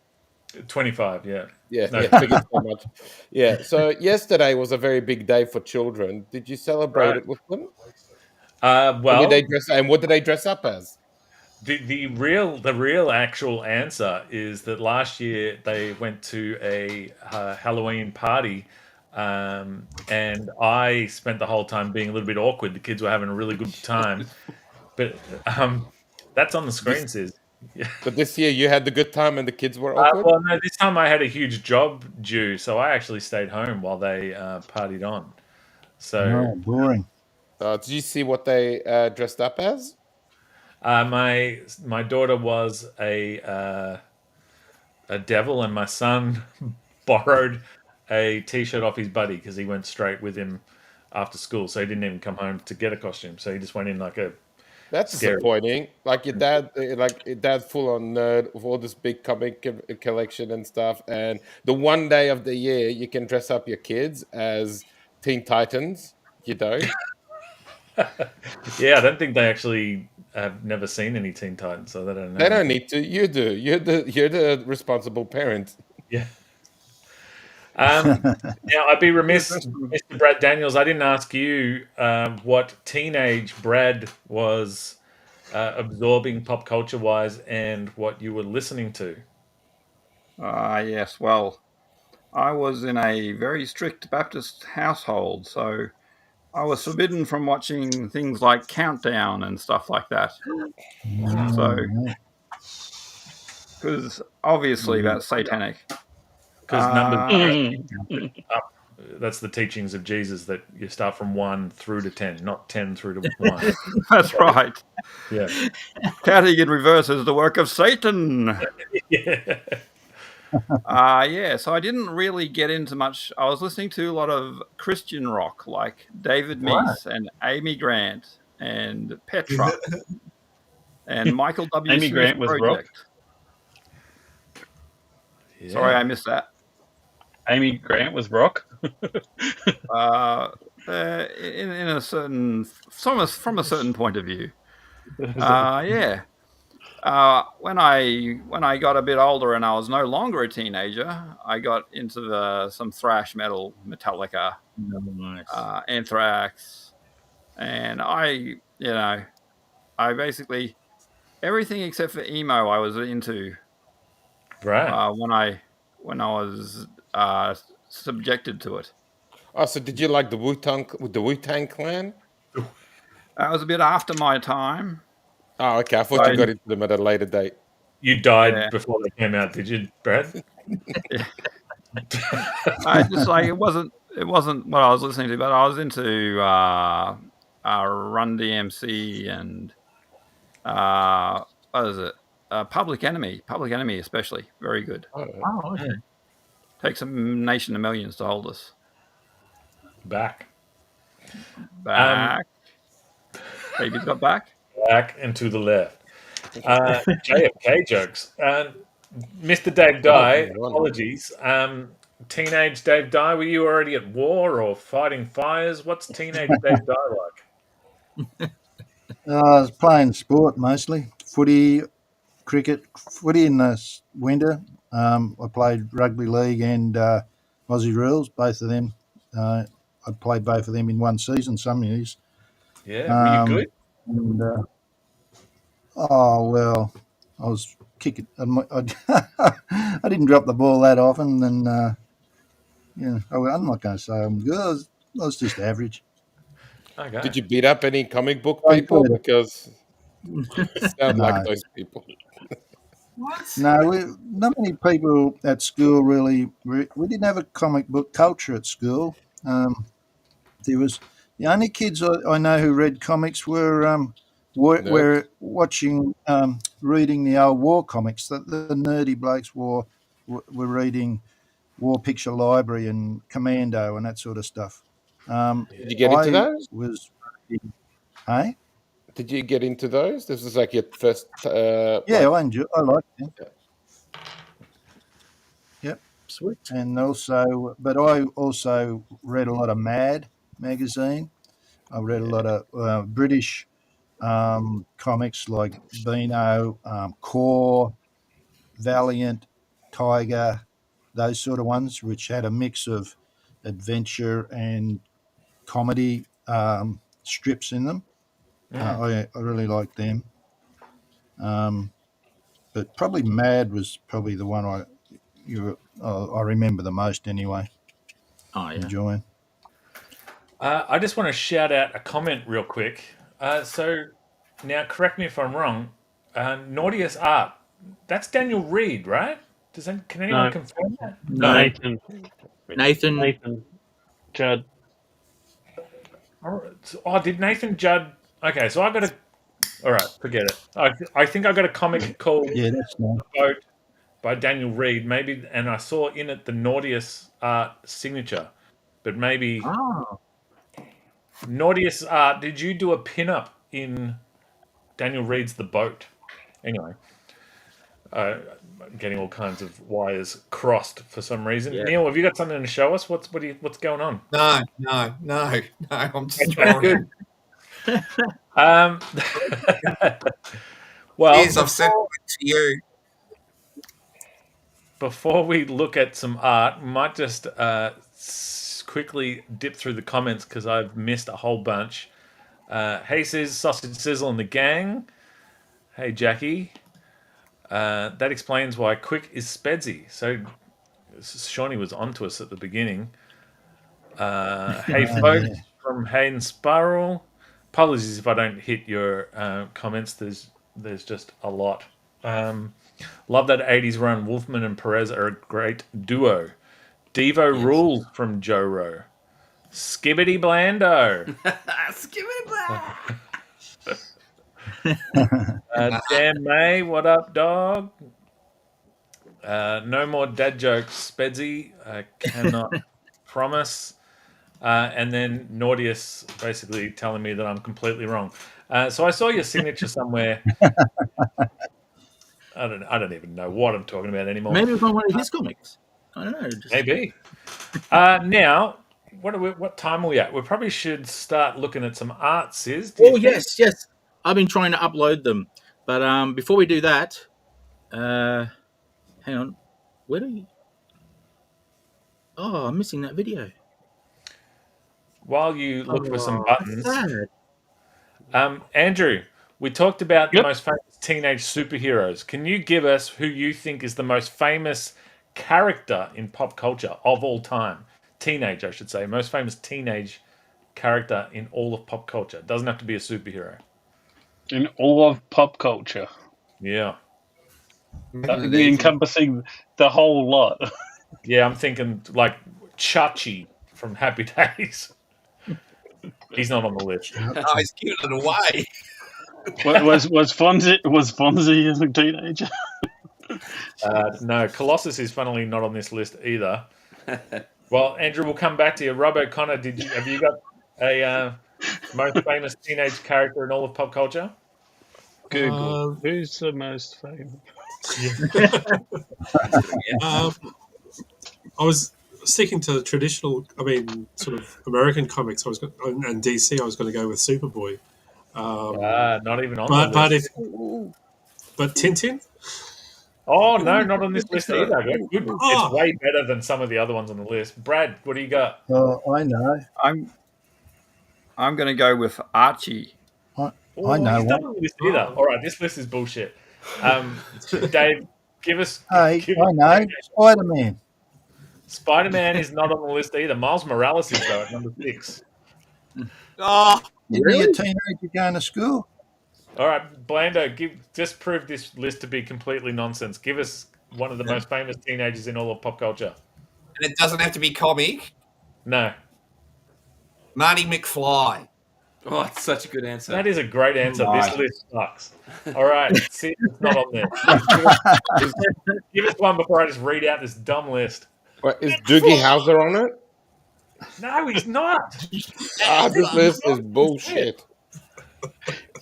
I: 25, yeah.
C: Yeah,
I: No.
C: forget so much. Yeah. So yesterday was a very big day for children. Did you celebrate it with them?
I: Well,
C: what did they dress up as?
I: The real actual answer is that last year they went to a Halloween party, and I spent the whole time being a little bit awkward. The kids were having a really good time, but that's on the screen, Sis. Yeah.
C: But this year you had the good time and the kids were awkward?
I: Well, no, this time I had a huge job due, so I actually stayed home while they partied on. So
J: boring.
C: Did you see what they dressed up as?
I: My daughter was a devil, and my son borrowed a T-shirt off his buddy because he went straight with him after school, so he didn't even come home to get a costume. So he just went in like a.
C: That's disappointing. Like your dad, full on nerd with all this big comic collection and stuff. And the one day of the year you can dress up your kids as Teen Titans. You don't.
I: Yeah, I don't think they actually have never seen any Teen Titans, so they don't know.
C: They don't need to. You do. You're the responsible parent.
I: Yeah. Now, I'd be remiss, Mr. Brad Daniels, I didn't ask you what teenage Brad was absorbing pop culture-wise and what you were listening to.
N: Yes, well, I was in a very strict Baptist household, so I was forbidden from watching things like Countdown and stuff like that. So, because obviously that's satanic.
I: Because numbers up. That's the teachings of Jesus, that you start from 1 through to 10, not 10 through to 1.
N: That's right.
I: Yeah.
N: Counting in reverse is the work of Satan.
I: Yeah.
N: So I didn't really get into much. I was listening to a lot of Christian rock, like David Meese and Amy Grant and Petra and Michael W.
E: Amy
N: Smith
E: Grant was
N: Project.
E: rock?
I: Yeah.
N: Sorry, I missed that.
E: Amy Grant was rock?
N: In a certain, from a certain point of view. Yeah. When I got a bit older and I was no longer a teenager, I got into some thrash metal, Metallica, Anthrax, and I basically everything except for emo I was into.
I: Right.
N: When I was subjected to it.
C: Oh, so did you like the Wu-Tang Clan?
N: That was a bit after my time.
C: Oh, okay. I thought you got into them at a later date.
I: You died before they came out, did you, Brad?
N: I just it wasn't what I was listening to, but I was into Run DMC and what is it? Public Enemy especially, very good.
H: Oh, okay.
N: Takes a nation of millions to hold us
I: back.
N: Baby's got back
I: and to the left. JFK jokes. Mr. Dag Die, apologies. teenage Dave Dye? Were you already at war or fighting fires? What's teenage Dave Dye like?
J: I was playing sport mostly, footy, cricket, footy in the winter. I played rugby league and Aussie rules, both of them. I played both of them in one season some years.
I: Yeah, were you good?
J: And, oh, well, I was kicking. I didn't drop the ball that often, and I'm not going to say I'm good. I was just average.
I: Okay.
C: Did you beat up any comic book
J: I
C: people?
J: did.
C: Because it sound like
J: No.
C: those people.
H: What?
J: No, not many people at school really. We didn't have a comic book culture at school. There was the only kids I know who read comics were watching, reading the old war comics. The nerdy blokes were reading War Picture Library and Commando and that sort of stuff.
C: Did you get into
J: I
C: those?
J: was, hey,
C: Did you get into those? This was like your first.
J: yeah, I liked them. Yep.
H: Sweet.
J: And also, but I also read a lot of Mad magazine. I read a lot of British comics like Beano, Core, Valiant, Tiger, those sort of ones, which had a mix of adventure and comedy strips in them. I really liked them. But probably Mad was probably the one I remember the most anyway.
H: Oh, yeah.
J: Enjoying.
I: I just want to shout out a comment real quick. So now, correct me if I'm wrong. Naughtiest Art. That's Daniel Reed, right? Can anyone
E: No.
I: confirm that?
H: No.
E: Nathan Judd.
I: Oh, did Nathan Judd? Okay, so I got a. All right, forget it. I think I got a comic called
J: Yeah, that's nice.
I: Boat by Daniel Reed, maybe, and I saw in it the Naughtiest Art signature, but maybe.
H: Oh.
I: Naughtiest Art. Did you do a pin-up in Daniel Reed's The Boat? Anyway, I'm getting all kinds of wires crossed for some reason.
H: Yeah.
I: Neil, have you got something to show us? What's going on?
M: No. I'm just drawing.
I: Well,
M: Yes, I've sent it to you.
I: Before we look at some art, we might just quickly dip through the comments because I've missed a whole bunch. Hey, says Sausage Sizzle and the gang. Hey, Jackie. That explains why Quick is Spedsy. So Shawnee was onto us at the beginning. Hey, folks, from Hayden Sparrow. Apologies if I don't hit your comments. There's just a lot. Love that 80s run. Wolfman and Perez are a great duo. Devo rules from Joe Rowe. Skibbity Blando.
K: Skibbity Blando.
I: Dan May, what up, dog? No more dad jokes, Spedsy. I cannot promise. And then Naughtius basically telling me that I'm completely wrong. So I saw your signature somewhere. I don't even know what I'm talking about anymore.
H: Maybe it's on one of his comics. I don't know.
I: Maybe. Now, what time are we at? We probably should start looking at some art, Sis.
H: Oh, yes. I've been trying to upload them. But before we do that, hang on. Where do you... Oh, I'm missing that video.
I: While you look for some buttons.
H: Sad.
I: Andrew, we talked about the most famous teenage superheroes. Can you give us who you think is the most famous character in pop culture of all time? Teenage, I should say. Most famous teenage character in all of pop culture. It doesn't have to be a superhero.
E: In all of pop culture.
I: Yeah.
E: Encompassing the whole lot.
I: Yeah, I'm thinking like Chachi from Happy Days. He's not on the list.
M: Oh, he's giving it away.
E: was Fonzie as a teenager?
I: No, Colossus is funnily not on this list either. Well, Andrew, we'll come back to you. Rob O'Connor, have you got a most famous teenage character in all of pop culture?
E: Google. Who's the most famous?
L: I was sticking to the traditional, sort of American comics, and DC, I was going to go with Superboy.
I: Not even on the list.
L: But Tintin?
I: Oh, no, not on this list either. Good.
L: Oh.
I: It's way better than some of the other ones on the list. Brad, what do you got?
J: I know.
N: I'm going to go with Archie.
J: I know
I: He's not on the list either. All right, this list is bullshit. Dave, give us...
J: Hey, I know. Spider-Man.
I: Spider-Man is not on the list either. Miles Morales is, though, at number 6.
M: Oh,
J: Isn't he a teenager going to school?
I: All right, Blando, just prove this list to be completely nonsense. Give us one of the most famous teenagers in all of pop culture.
M: And it doesn't have to be comic.
I: No.
M: Marty McFly.
K: Oh, it's such a good answer.
I: That is a great answer.
K: Nice.
I: This list sucks. All right, see, it's not on there. Give us one before I just read out this dumb list.
C: What, is Doogie Howser on it?
I: No, he's not.
C: This list is bullshit.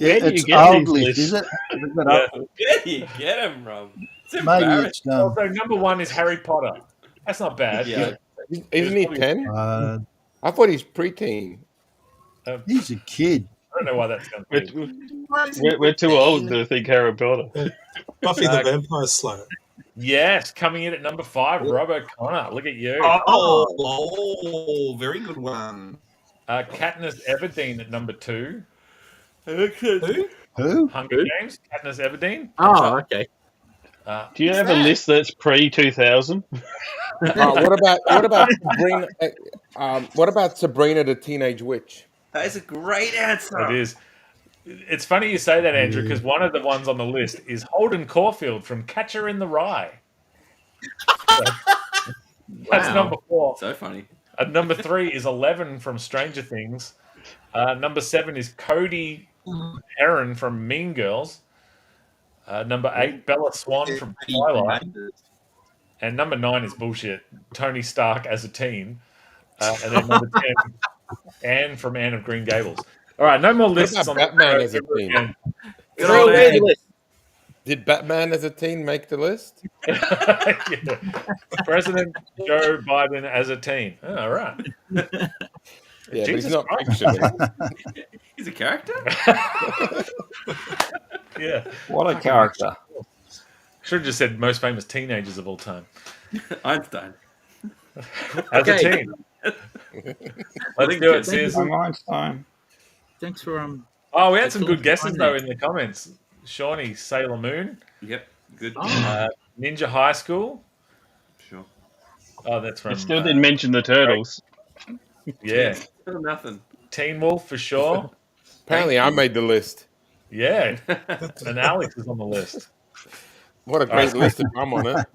J: Yeah,
E: Where do you
J: it's
E: get
J: old
E: these
J: list,
E: lists?
J: is it?
K: Where do you get him from? It's
J: Maybe
K: embarrassing.
J: it's
I: Also, number 1 is Harry Potter. That's not bad.
K: Yeah.
C: Isn't he 10? I thought he's preteen.
J: He's a kid.
I: I don't know why that sounds weird.
E: We're too old to think Harry Potter.
L: Buffy the Vampire Slayer.
I: Yes, coming in at number 5, Rob O'Connor. Look at you.
M: Oh, very good one.
I: Katniss Everdeen at number 2.
J: Who?
I: Hunger Games. Katniss Everdeen.
H: Oh, okay.
E: Do you have a list that's pre-2000?
C: What about Sabrina the Teenage Witch?
K: That is a great answer.
I: It is. It's funny you say that, Andrew, because one of the ones on the list is Holden Caulfield from Catcher in the Rye. That's number 4.
K: So funny.
I: Number 3 is 11 from Stranger Things. Number 7 is Cody Heron from Mean Girls. Number 8, Bella Swan from Twilight. And number 9 is bullshit. Tony Stark as a teen. And then number 10, Anne from Anne of Green Gables. All right, no more lists on
C: Batman as a teen? Did Batman as a teen make the list?
I: Yeah. President Joe Biden as a teen. Oh, all right.
C: Yeah, but he's
I: Jesus
C: not
I: Christ.
C: fictional.
K: He's a character?
I: Yeah.
N: What a character.
I: Should have just said most famous teenagers of all time.
K: Einstein.
I: As a teen. Let's do it, Sis.
N: Einstein.
H: Thanks for
I: Oh, we had some good guesses though in the comments. Shawnee, Sailor Moon.
K: Yep, good.
I: Ninja High School.
K: Sure.
I: Oh, that's from.
E: I still didn't mention the Turtles.
I: Yeah.
K: Still nothing.
I: Teen Wolf for sure.
C: Apparently, I made the list.
I: Yeah, and Alex is on the list.
C: What a great list if I'm on it.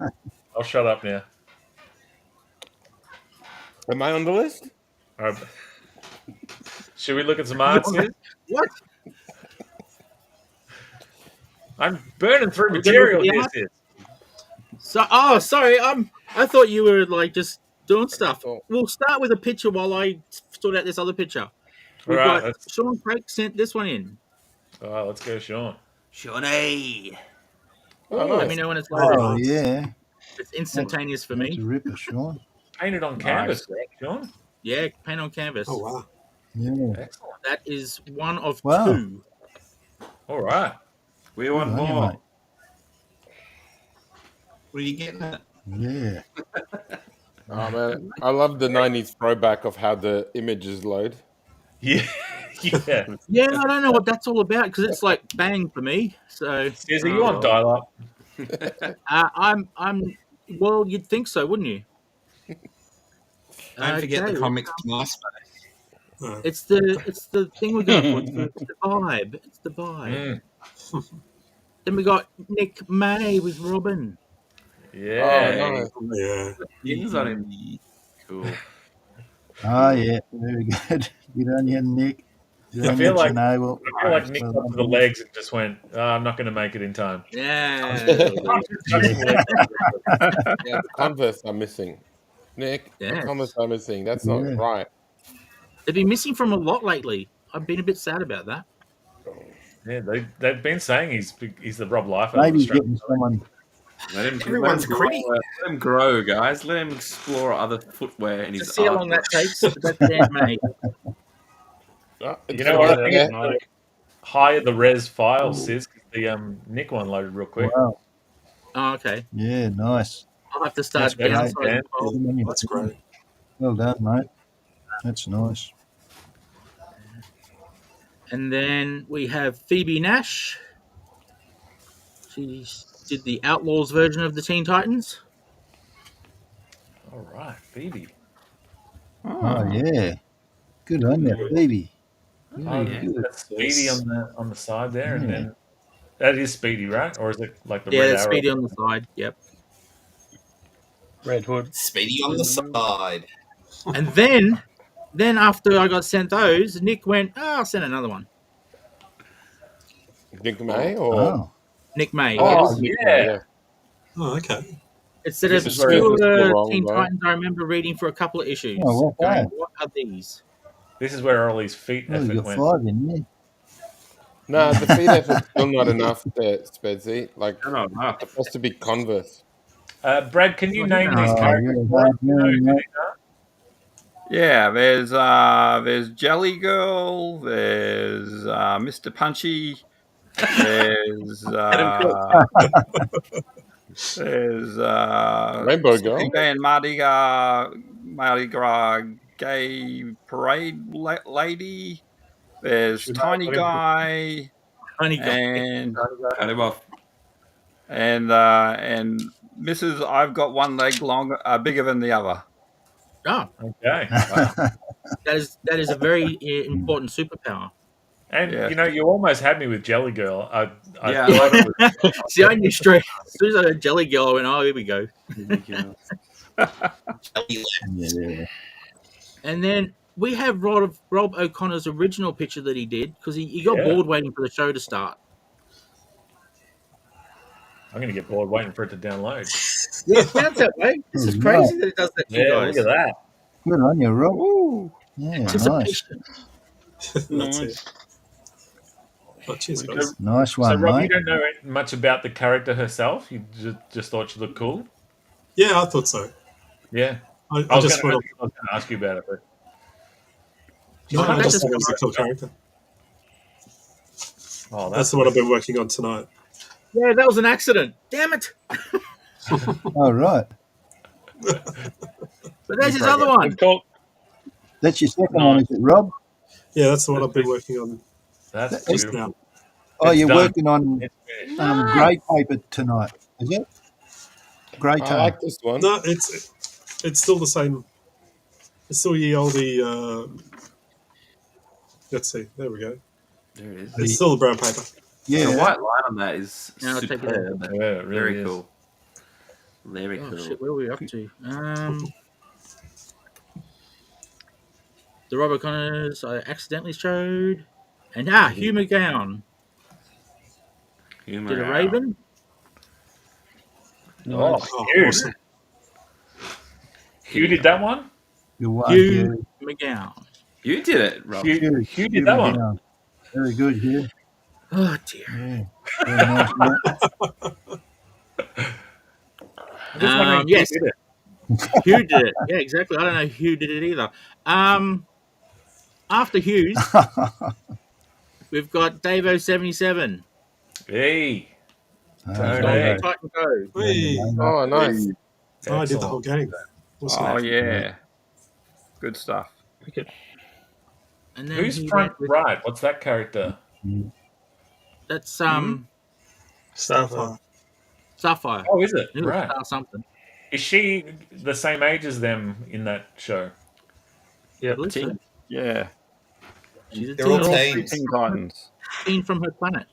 I: I'll shut up now.
C: Am I on the list?
I: Should we look at some answers?
H: What?
I: I'm burning through material here, Sis.
H: So, sorry. I thought you were like just doing stuff. We'll start with a picture while I sort out this other picture. We've got Sean Craig sent this one in.
I: All right, let's go, Sean.
K: Shawnee.
H: Let me know when it's loaded.
J: Oh, yeah.
H: It's instantaneous for me.
J: It's a ripper, Sean.
I: Painted on canvas, Sean.
H: Yeah, paint on canvas.
L: Oh, wow.
J: Yeah.
I: Excellent.
H: That is one of
J: Wow.
H: 2.
I: All right.
K: We want
J: Good on you,
K: more.
J: mate.
M: What are you getting at?
J: Yeah.
C: Oh man, I love the '90s throwback of how the images load.
I: Yeah. Yeah.
H: Yeah, I don't know what that's all about because it's like bang for me. So,
I: Sis, are you on dial-up?
H: I'm. Well, you'd think so, wouldn't you?
M: Don't forget the comics MySpace.
H: It's the thing we're going for. It's the vibe. It's the vibe. Then we got Nick May with Robin.
I: Yeah.
C: Oh,
L: Yeah.
K: Pins on him. Cool.
J: Oh, yeah. Very good. Good on you, Nick. Good
I: I
J: on
I: feel
J: you,
I: like
J: Chernobyl.
I: Nick got to the legs and just went, I'm not going to make it in time.
H: Yeah.
C: Yeah, the Converse are missing. Nick, the Converse are missing. That's not right.
H: They've been missing from a lot lately. I've been a bit sad about that.
I: Yeah, they've been saying he's the Rob Liefeld.
J: Maybe he's getting someone
K: Let
M: Everyone's gritty.
K: Let him grow, guys. Let him explore other footwear in his
H: Let's see how long that
K: artwork.
H: takes. But that's the end, mate.
I: You know what? I think it's the higher the res file, Sis, 'cause the Nick one loaded real quick.
J: Wow.
H: Oh, okay.
J: Yeah, nice.
H: I'll have to start
J: That's
H: downsizing
J: great.
H: the file.
L: That's great.
J: Well done, mate. That's nice.
H: And then we have Phoebe Nash. She did the Outlaws version of the Teen Titans.
I: All right, Phoebe.
J: Oh, yeah. Good on you, baby.
I: Oh,
J: Really good.
I: that's Speedy on the side there, and
J: Yeah.
I: then that is Speedy, right? Or is it like the
H: Yeah,
I: red
H: that's
I: arrow?
H: Speedy on the side. Yep.
G: Red Hood.
M: Speedy on the side.
H: And then after I got sent those, Nick went, I'll send another one.
C: Nick May or
J: Oh.
H: Nick May.
C: Oh,
H: Yes.
C: Nick May, yeah.
L: Oh, okay.
H: It said
C: This is where it was
H: obscure
C: wrong,
H: Teen
C: bro.
H: Titans I remember reading for a couple of issues.
J: Oh, what
H: Going,
J: that?
H: what are these?
I: This is where Ollie's feet
J: Oh, you
I: effort
J: got
I: went.
J: 5 in there.
C: No, the feet effort's still not enough there, Spedsy. Like,
K: They're not enough.
C: it's supposed to be Converse.
I: Brad, can you name these
J: Oh,
I: characters?
J: yeah,
I: for us? You know
J: yeah,
I: who
J: yeah.
I: these are?
N: Yeah, there's Jelly Girl, there's Mr. Punchy, there's there's
C: Rainbow Girl.
N: Sleeping Band Mardi Gras Gay Parade Lady. There's
I: Should
N: Tiny
I: I put him-
N: Guy
H: Tiny Guy.
N: and
K: Cut him off.
N: and Mrs. I've got one leg long, bigger than the other.
H: Oh,
I: Okay.
H: that is a very important superpower.
I: And
N: Yeah.
I: you know, you almost had me with Jelly Girl. I
K: Yeah.
I: thought it was
H: See, I knew straight. As soon as I heard Jelly Girl, I went, oh, here we go.
J: Yeah.
H: And then we have Rob O'Connor's original picture that he did because he got
I: Yeah.
H: bored waiting for the show to start.
I: I'm going to get bored waiting for it to download.
H: Yeah, it sounds that way. This is crazy that it does that to you
I: Yeah,
H: guys.
I: look at that.
J: Good on you, Rob. Yeah, nice.
H: Anticipation.
L: That's it. Oh, cheers, guys.
J: Nice
I: So,
J: one,
I: Rob, you
J: mate.
I: don't know much about the character herself. You just thought she looked cool.
L: Yeah, I thought so.
I: Yeah.
L: I
I: I was
L: just
I: going
L: went off.
I: to ask you about it, but
L: No, I
H: That's
L: just thought it was a
H: just-
L: cool character.
I: oh,
L: That's the one I've been working on tonight.
H: Yeah, that was an accident. Damn it.
J: All right.
H: But there's his other one.
I: Good call.
J: That's your second one, is it, Rob?
L: Yeah, that's the one I've been working on
I: That's
L: just
I: beautiful.
L: now.
J: Oh,
I: It's
J: you're
I: done.
J: working on
I: It's finished.
J: grey paper tonight, is it? Grey
C: I
J: tone.
C: like this one.
L: No, it's still the same. It's still ye olde. Let's see. There we go.
K: There it is.
L: It's still the brown paper.
J: Yeah.
K: The white line on that is
H: No, I'll take it
K: superb.
I: Yeah, it really
K: Very
I: is.
K: cool. Very
H: Oh,
K: cool.
H: shit, where are we up to? The Rob O'Connors I accidentally showed. And Hugh McGowan.
K: Humor
H: Did a
K: out.
H: Raven.
I: Oh,
L: Oh,
I: Hugh.
L: awesome.
I: Hugh did that one?
J: Good one,
H: Hugh McGowan.
K: You did it, Rob.
I: Hugh did that one.
J: McGowan. Very good, Hugh.
H: Oh, dear.
J: Yeah. Very nice, mate.
I: I just wondering who
H: Yes.
I: did it.
H: Hugh did it. Yeah, exactly. I don't know who did it either. After Hughes, we've got Davo77.
I: Hey.
J: Okay.
H: Titan Go.
L: Hey.
C: Oh, nice.
L: Oh, I did the whole game. Awesome.
N: Oh yeah, good stuff.
H: And then
I: Who's
H: he
I: front
H: went with-
I: right? What's that character?
H: That's
L: Starfire.
H: Starfire.
I: Oh, is it?
H: It was
I: Right.
H: Star something.
I: Is she the same age as them in that show?
H: I believe so.
N: Yeah,
H: She's a
M: They're all
H: teen,
M: teens.
N: Teen Titans.
H: teen from her planet.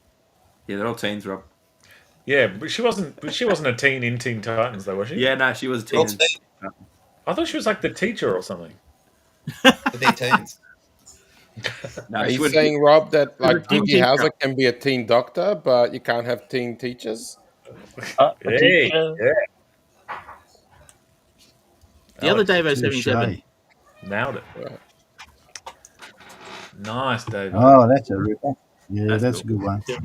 K: Yeah, they're all teens, Rob.
I: Yeah, but she wasn't a teen in Teen Titans, though, was she?
K: Yeah, no, she was a
M: They're all
K: teen.
M: teens.
I: I thought she was like the teacher or something.
M: But they're teens.
K: No,
C: Are
K: she
C: you
K: would
C: saying, Rob, that like
H: teen
C: Doogie Howser
H: teacher.
C: can be a teen doctor, but you can't have teen teachers?
I: Hey, yeah.
H: The other
I: Alex,
H: Davo77.
J: Touche.
I: nailed it.
C: Right.
I: Nice, David.
J: Oh, that's a ripper. Yeah,
K: That's
J: that's a
K: cool.
J: good one.
L: Yeah.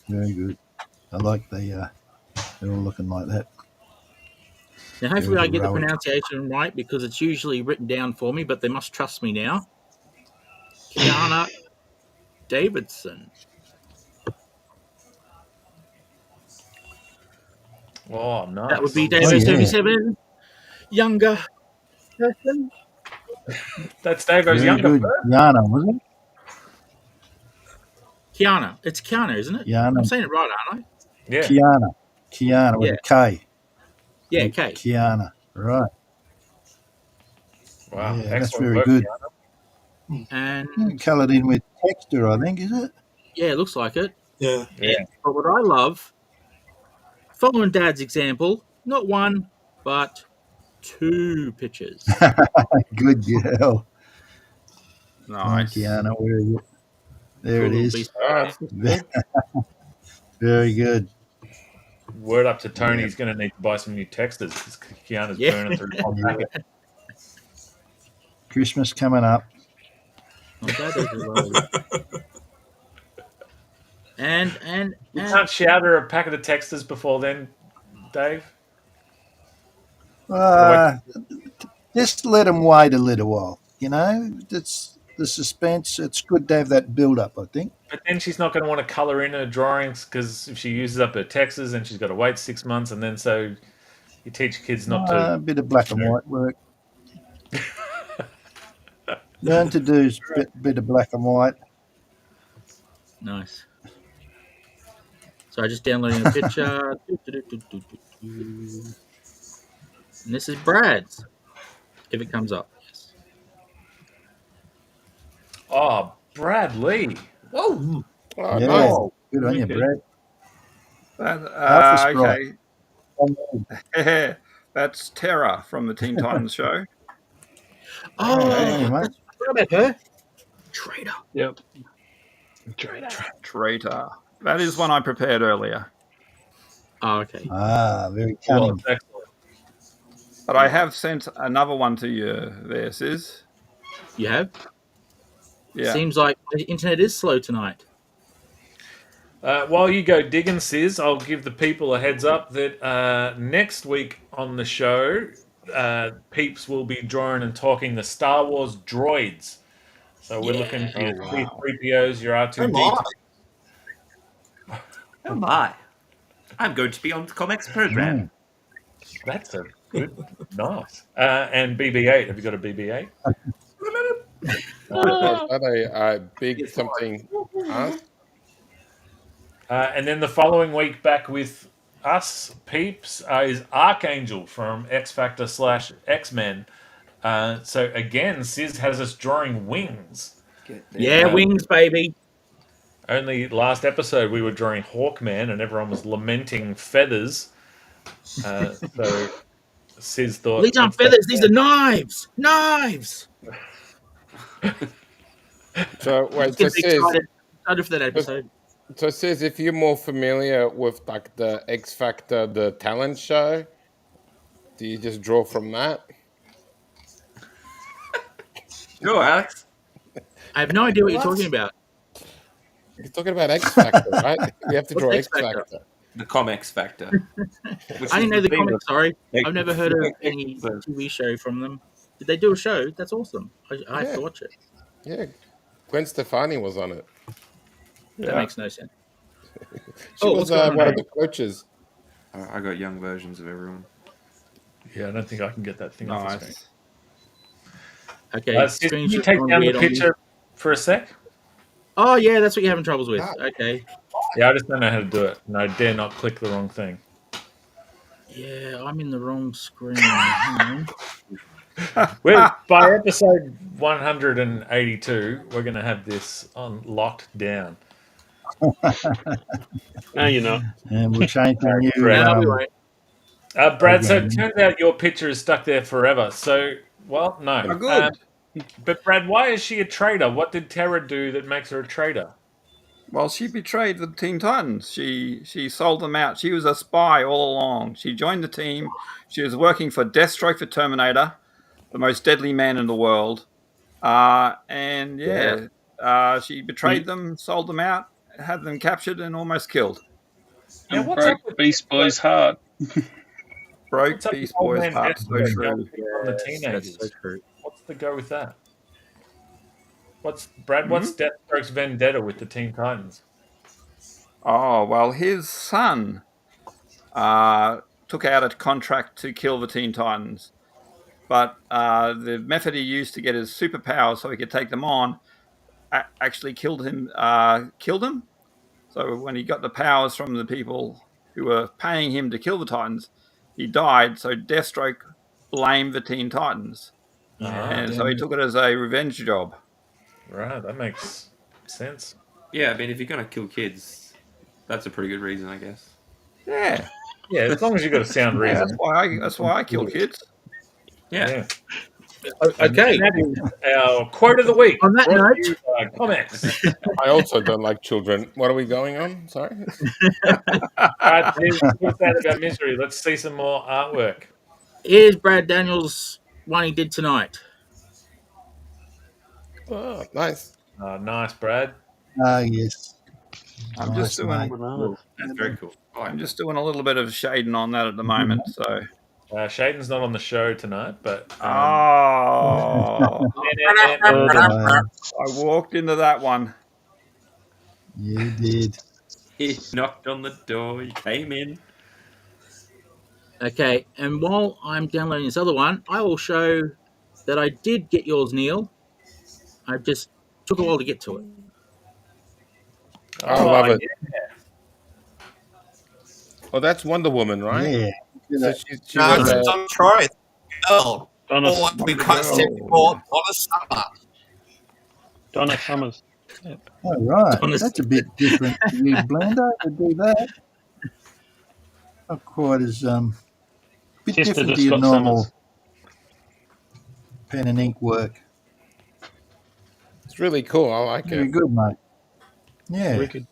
J: Very good. I like the They're all looking like that.
H: Now, hopefully,
J: Very
H: I get the
J: heroic.
H: pronunciation right because it's usually written down for me, but they must trust me now. Kiana Davidson.
I: Oh, nice.
H: That would be Davo 77. Younger person.
I: That's Davo's
J: Very
I: younger
J: good.
I: person.
J: Yana, was it?
H: Kiana. It's Kiana, isn't it?
J: Yana.
H: I'm saying it right, aren't I?
I: Yeah.
J: Kiana with a K.
H: Yeah, K.
J: Kiana, right.
I: Wow,
J: Yeah, that's
I: excellent
J: very
I: work,
J: good.
H: And
J: coloured in with texture, I think, is it?
H: yeah, it looks like it.
L: Yeah.
H: But what I love, following Dad's example, not one, but 2 pictures.
J: Good girl.
N: Nice.
J: Kiana, where is it? There
H: Cool
J: it
H: little
J: is.
H: beast.
J: Very good.
I: Word up to Tony, he's going to need to buy some new texters because Kiana's burning through the whole packet.
J: Christmas coming up.
H: I'm glad those are low. And
I: You can't shout her a packet of texters before then, Dave?
J: Just let them wait a little while. You know, it's the suspense. It's good to have that build up, I think.
I: But then she's not going to want to colour in her drawings because if she uses up her texters, then she's got to wait 6 months, and then so you teach kids not to.
J: A bit of black and white work. Learn to do a bit of black and white.
H: Nice. So I just downloading a picture. And this is Brad's. If it comes up. Yes.
I: Oh, Brad Lee.
H: Whoa.
C: Oh,
J: Yeah,
C: nice.
J: good on you, Brad.
N: Okay. That's Terra from the Teen Titans show.
H: Oh,
J: Hey, mate.
H: what about her? Traitor.
E: Yep.
N: Traitor. That is one I prepared earlier.
H: Oh, okay.
J: Very cunning.
N: But I have sent another one to you there, Sis.
H: You have?
N: Yeah.
H: Seems like the internet is slow tonight.
I: While you go digging, Sis, I'll give the people a heads up that next week on the show, Peeps will be drawing and talking the Star Wars droids. So we're looking for your C-3POs, your R2-D2.
K: Oh my. I'm going to be on the comics program.
I: That's a good, nice. And BB-8. Have you got a BB-8?
C: Are they big something?
I: And then the following week, back with us, Peeps, is Archangel from X Factor / X-Men. So again, Sis has us drawing wings.
H: Yeah, wings, baby.
I: Only last episode we were drawing Hawkman and everyone was lamenting feathers. So Sis thought...
H: These aren't feathers, these are knives! Knives!
C: So, wait,
H: so excited for that episode.
C: So it says if you're more familiar with like the X Factor, the talent show, do you just draw from that?
K: Go, Alex.
H: I have no idea what you're talking about.
C: You're talking about X Factor, right? We have to draw X Factor.
K: The Comex Factor.
H: I didn't know the comics, sorry. I've never heard of any TV show from them. Did they do a show? That's awesome. I have to watch it.
C: Yeah. Gwen Stefani was on it.
H: That makes no sense.
C: She was one of the coaches.
K: I got young versions of everyone.
I: Yeah, I don't think I can get that thing off the screen.
H: Okay.
I: Sis, can you take down the picture for a sec?
H: Oh, yeah, that's what you're having troubles with. Okay.
I: Yeah, I just don't know how to do it. And I dare not click the wrong thing.
H: Yeah, I'm in the wrong screen.
I: By episode 182, we're going to have this on locked down.
E: No, you're not.
J: And we'll change the new...
I: Brad, so it turns out your picture is stuck there forever. So, well, no.
N: Oh, good.
I: But Brad, why is she a traitor? What did Terra do that makes her a traitor?
N: Well, she betrayed the Teen Titans. She sold them out. She was a spy all along. She joined the team. She was working for Deathstroke for Terminator, the most deadly man in the world.
J: Yeah.
N: She betrayed them, sold them out, had them captured, and almost killed.
I: Yeah,
E: And
I: what's
E: broke
I: up with
E: Beast Boy's heart.
N: Broke
I: What's up with
N: Beast
I: old
N: Boy's
I: man
N: heart. So
I: Deathstroke
N: true.
I: on the
H: Yes,
I: teenagers?
H: that's so true.
I: What's the go with that? What's Brad?
N: Hmm?
I: What's Deathstroke's vendetta with the Teen Titans?
N: Oh, well, his son took out a contract to kill the Teen Titans. But the method he used to get his superpowers so he could take them on actually killed him. So when he got the powers from the people who were paying him to kill the Titans, he died. So Deathstroke blamed the Teen Titans, and so he took it as a revenge job.
I: Right, that makes sense.
K: Yeah, I mean, if you're gonna kill kids, that's a pretty good reason, I guess.
N: Yeah,
I: Yeah, as long as you got a sound
N: yeah.
I: reason.
N: That's why I kill kids.
K: Yeah.
H: Okay.
I: And that is our quote of the week.
H: On that
I: brought
H: note,
I: to you by comics.
C: I also don't like children. What are we going on? Sorry.
I: Right, what's that about misery? Let's see some more artwork.
H: here's Brad Daniels' one he did tonight.
C: Oh, nice.
I: Nice, Brad.
J: Yes.
N: I'm
J: Nice,
N: just doing.
J: mate.
K: That's very cool. I like
N: I'm
K: that.
N: just doing a little bit of shading on that at the moment. So.
I: Shaden's not on the show tonight, but
N: Oh, I walked into that one.
J: You did.
K: He knocked on the door. He came in.
H: Okay, and while I'm downloading this other one, I will show that I did get yours, Neil. I just took a while to get to it.
C: I love it.
I: Yeah.
C: Oh, that's Wonder Woman, right?
J: Yeah.
C: So she
M: No,
C: was
M: it's on Troy. Oh,
E: Donna,
M: we can't say before. Donna Summer.
E: Donna Summers.
J: Oh, right.
H: Honest-
J: That's a bit different to you, Blender, to do that. Not quite as bit
E: Sister
J: different
E: to
J: to your
E: Scott
J: normal
E: Summers.
J: pen and ink work.
C: It's really cool. I like
J: Very
C: it.
J: good, mate. Yeah.
E: Wicked.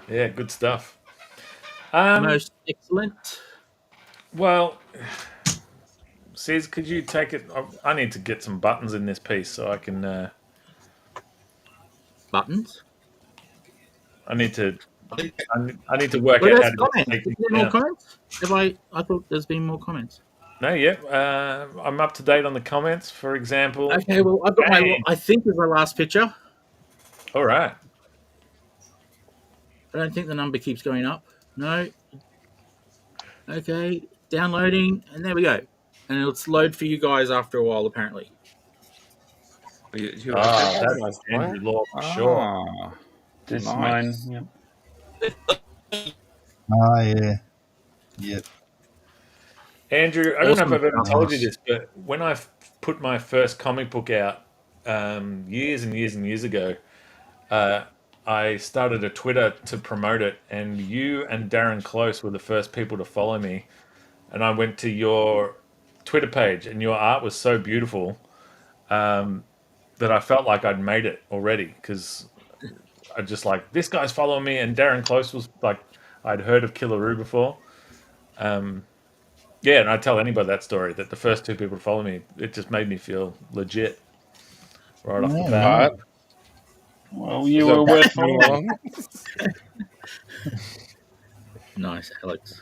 I: Yeah, good stuff.
H: Most excellent.
I: Well, Sis, could you take it? I need to get some buttons in this piece so I can.
H: Buttons.
I: I need to work
H: Well,
I: out how
H: there's
I: to
H: comments.
I: take
H: Is
I: these
H: there more
I: down.
H: comments? I thought there's been more comments.
I: No, yeah. I'm up to date on the comments. For example.
H: Okay, well, I've got my, I think is my last picture.
I: All right.
H: I don't think the number keeps going up. No. Okay, downloading, and there we go. And it'll load for you guys after a while, apparently.
I: That's
C: nice,
I: Andrew Law for sure.
N: Ah,
E: That's
N: nice.
E: mine. Yeah.
J: Ah, yeah. Yep.
I: Andrew, I don't know if I've ever
J: Awesome.
I: told you this, but when I put my first comic book out years and years and years ago, I started a Twitter to promote it, and you and Darren Close were the first people to follow me. And I went to your Twitter page, and your art was so beautiful that I felt like I'd made it already, because I just like, this guy's following me, and Darren Close was like, I'd heard of Killaroo before. Yeah, and I tell anybody that story, that the first two people to follow me, it just made me feel legit right off the bat.
C: But
E: Well, you were worth following.
C: along.
H: Nice, Alex.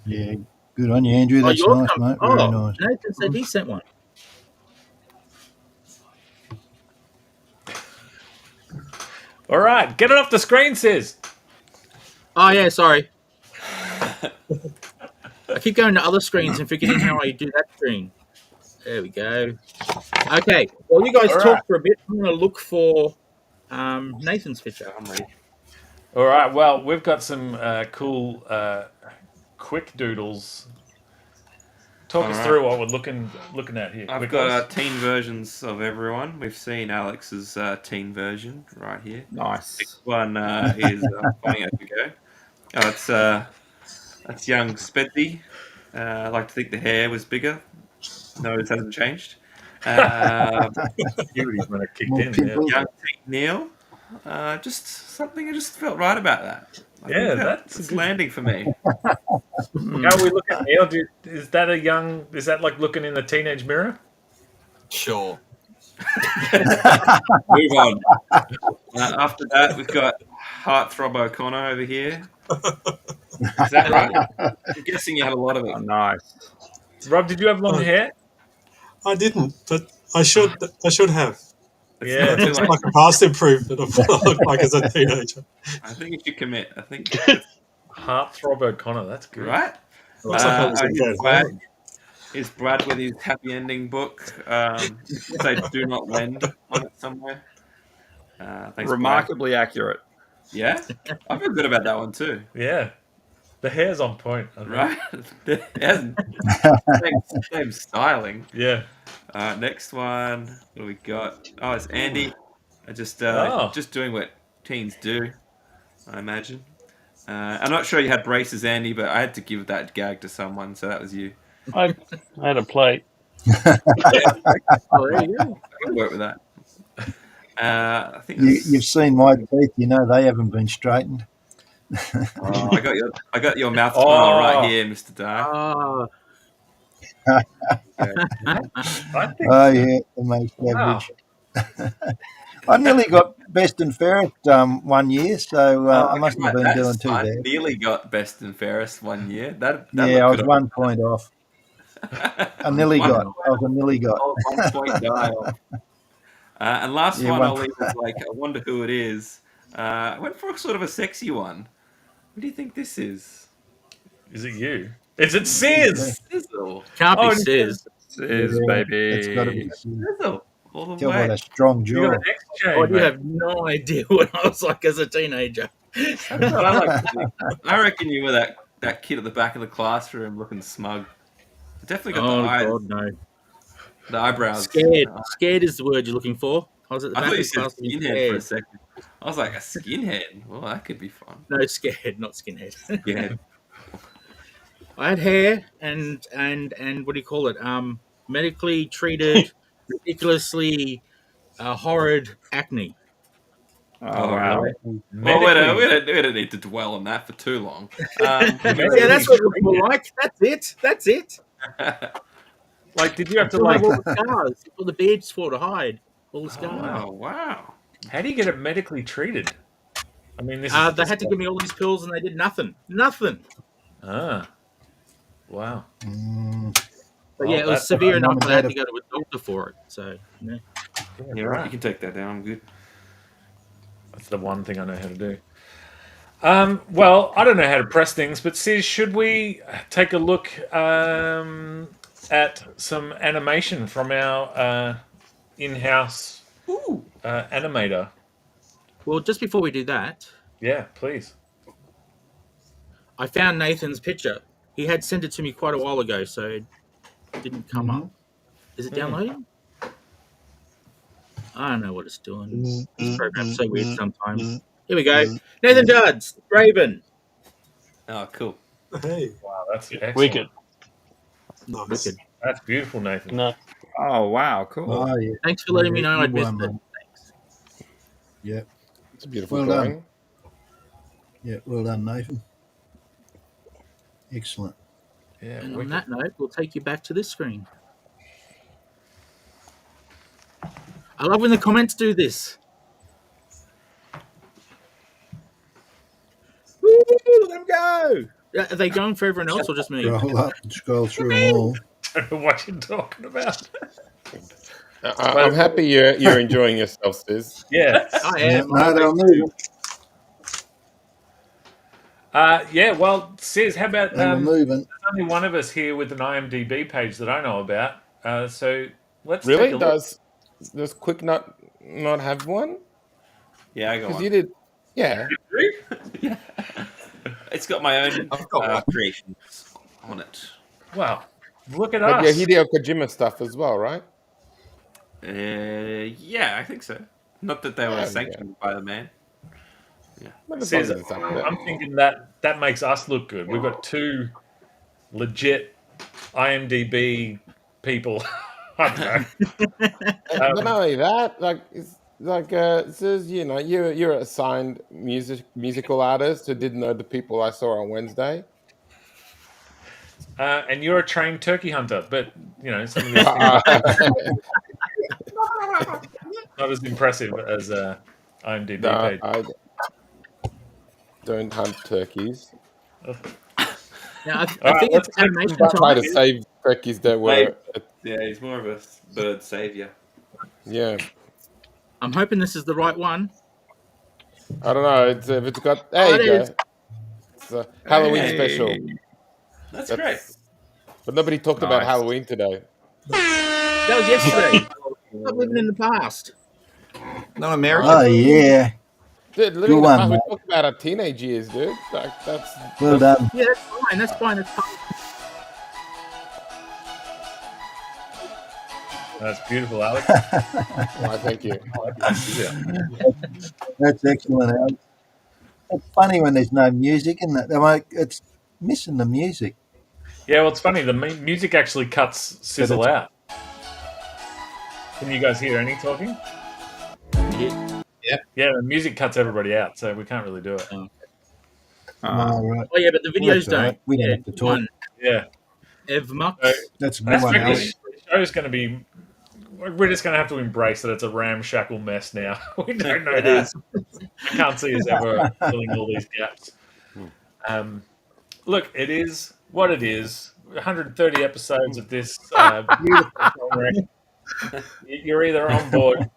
J: Yeah. Good on you, Andrew. That's
H: yours
J: nice,
H: come-
J: mate. Very
H: oh,
J: nice.
H: Nathan said he sent one.
I: All right, get it off the screen, Sis.
H: Oh, yeah, sorry. I keep going to other screens and forgetting how I do that screen. There we go. Okay, well, you guys
I: All
H: talk
I: right.
H: for a bit. I'm going to look for Nathan's picture.
I: All right, well, we've got some cool quick doodles. Talk us
K: All right.
I: through what we're looking at here.
K: I've
I: Quick
K: got
I: ones.
K: teen versions of everyone. We've seen Alex's teen version right here.
N: Nice.
K: Next one is funny as we go. Oh, that's young Speedy. I like to think the hair was bigger. Nose hasn't changed.
I: Puberty's when it kicked
J: More
I: in.
J: people.
I: Yeah,
K: Young Pete Neil. Just something I just felt right about that. I
I: Yeah,
K: think
I: that's
K: it's
I: a good-
K: landing for me.
I: How are we looking, Neil? Is that like looking in the teenage mirror?
M: Sure.
K: Move on. After that, we've got Heartthrob O'Connor over here. Is that right? I'm guessing you have a lot of it.
N: Oh, nice.
I: Rob, did you have long hair?
L: I didn't, but I should have.
I: Yeah.
L: It's like a past improvement of what I looked like as a teenager.
K: I think you should commit. I think
I: Heartthrob O'Connor. That's good.
K: right.
L: Looks like I was in bed.
K: Is Brad with his happy ending book? Say "Do Not Lend" on it somewhere. Thanks,
N: Remarkably accurate.
K: Yeah, I feel good about that one too.
I: Yeah. The hair's on point. I think.
K: Right? Same styling.
I: Yeah.
K: Next one. What do we got? Oh, it's Andy. I just doing what teens do, I imagine. I'm not sure you had braces, Andy, but I had to give that gag to someone, so that was you.
E: I had a plate.
K: Oh, there you go. I can work with that. I think
J: You've seen my teeth. You know they haven't been straightened.
K: Oh, I got your mouth smile right here, Mr. Dark.
J: Oh yeah, amazing average. I nearly got best and fairest 1 year, so I mustn't have been doing too
K: I
J: bad.
K: nearly got best and fairest 1 year. That
J: Yeah, I was 1 point off. I nearly got. I was a nearly got.
K: 1 point guy off. And last
J: Yeah,
K: one
J: one-
K: I'll leave is like, I wonder who it is. I went for sort of a sexy one. What do you think this is?
I: Is it you? Is it Sis?
K: Sizzle.
H: Can't be
I: Oh,
H: Sis.
N: Sis,
J: Yeah,
N: baby.
J: it's got to be.
K: Sizzle. All the
J: Tell by
K: way.
J: that strong
I: You
J: jaw.
I: got an X chain,
H: Oh, you
I: mate.
H: have no idea what I was like as a teenager.
K: That's what I like to think. I reckon you were that kid at the back of the classroom looking smug. Definitely got
H: Oh,
K: the eyes,
H: God, no.
K: the eyebrows.
H: Scared. Scared is the word you're looking for. I was at the
K: I
H: back
K: thought
H: of
K: you
H: the
K: said
H: class being
K: skinhead for a
H: scared.
K: second. I was like, a skinhead? Well, that could be fun.
H: No, scared, not skinhead.
K: Yeah.
H: I had hair and what do you call it? Medically treated, ridiculously horrid acne.
N: Oh, wow.
K: Well, we don't need to dwell on that for too long.
H: Yeah, that's what it was like. That's it.
I: Like, did you have to
H: Still have
I: like?
H: all the scars, all the beards for to hide all the scars.
K: Oh, wow.
I: How do you get it medically treated? I mean, this.
H: They had to give me all these pills and they did nothing. Nothing.
I: Ah. Wow.
H: But yeah, it was severe enough that I had to go to a doctor for it. So yeah.
K: Yeah, right. You can take that down. I'm good.
I: That's the one thing I know how to do. Well, I don't know how to press things, but Sis, should we take a look at some animation from our in-house animator?
H: Well, just before we do that,
I: Yeah, please.
H: I found Nathan's picture. He had sent it to me quite a while ago, so it didn't come up. Is it downloading? I don't know what it's doing. This program's so weird sometimes. Here we go. Nathan Judds, Raven.
K: Oh, cool.
L: Hey,
I: Wow, that's excellent.
E: Wicked.
L: nice.
H: Wicked.
I: That's beautiful, Nathan.
E: No.
N: Oh, wow. Cool.
J: Oh yeah.
H: Thanks for letting me know I'd
J: Good
H: missed
J: one,
H: it.
J: mate. Yeah.
C: It's a beautiful
J: Well
C: drawing.
J: done. Yeah. Well done, Nathan. Excellent.
I: Yeah.
H: And on
I: wicked.
H: that note, we'll take you back to this screen. I love when the comments do this. Woo, let them go. Are they going for everyone else or just me?
J: Scroll up and scroll through them all.
I: I don't know what you're talking about.
C: I'm happy you're enjoying yourself, Sis.
I: Yeah.
H: I
J: Yeah,
H: am.
J: no, they'll move.
I: Yeah, well, Sis, how about
J: They were moving.
I: there's only one of us here with an IMDb page that I know about. So let's
C: Really?
I: take a look.
C: Does Quick not have one?
K: Yeah, I got
C: Because
K: one.
C: you did. Yeah.
K: Yeah. It's got my own creations on it.
I: Wow. Look at
C: But
I: us.
C: yeah, Hideo Kojima stuff as well, right?
K: Yeah, I think so. Not that they were
C: Yeah,
K: sanctioned by the man.
C: But as
I: Sis,
C: long as it's up there.
I: I'm thinking that makes us look good. We've got two legit IMDb people. I don't know.
C: But not only that, like it's like it says, you know, you're a signed musical artist who didn't know the people I saw on Wednesday.
I: And you're a trained turkey hunter, but you know some of these things not as impressive as IMDb page.
C: don't hunt turkeys.
H: Now, I think it's animation
C: Try to
H: time.
C: save turkeys that were.
K: Yeah, he's more of a bird savior.
C: Yeah.
H: I'm hoping this is the right one.
C: I don't know. If it's got. There
H: Oh,
C: you
H: it
C: go.
H: is.
C: It's a Halloween
N: Hey.
C: special.
K: That's great.
C: But nobody talked about
N: Nice.
C: Halloween today.
H: That was yesterday. Stop living in the past.
M: Not American.
J: Oh yeah,
C: Dude, living
J: Good
C: in the
J: one,
C: past, we
J: mate.
C: talked about our teenage years, dude. Like, that's
J: well done.
H: Yeah, that's fine. That's fine. That's fine.
I: That's beautiful, Alex.
C: Why, thank you.
J: That's excellent, Alex. It's funny when there's no music, and it's missing the music.
I: Yeah, well, it's funny. The music actually cuts Sizzle
J: it's-
I: out. Can you guys hear any talking?
H: Yeah.
I: Yeah, the music cuts everybody out, so we can't really do it.
J: Oh, right.
H: Oh, yeah, but the videos
J: That's all right.
H: don't.
J: We don't
H: Yeah,
J: have to
H: good
J: talk.
H: one.
I: Yeah.
H: Ev Mux.
I: So,
J: That's a
I: I
J: good one,
I: think
J: Alex.
I: the show's going to be. We're just going to have to embrace that it's a ramshackle mess now. We don't know
H: It
I: how.
H: is.
I: I can't see us ever filling all these gaps. Look, it is what it is. 130 episodes of this beautiful genre. You're either on board,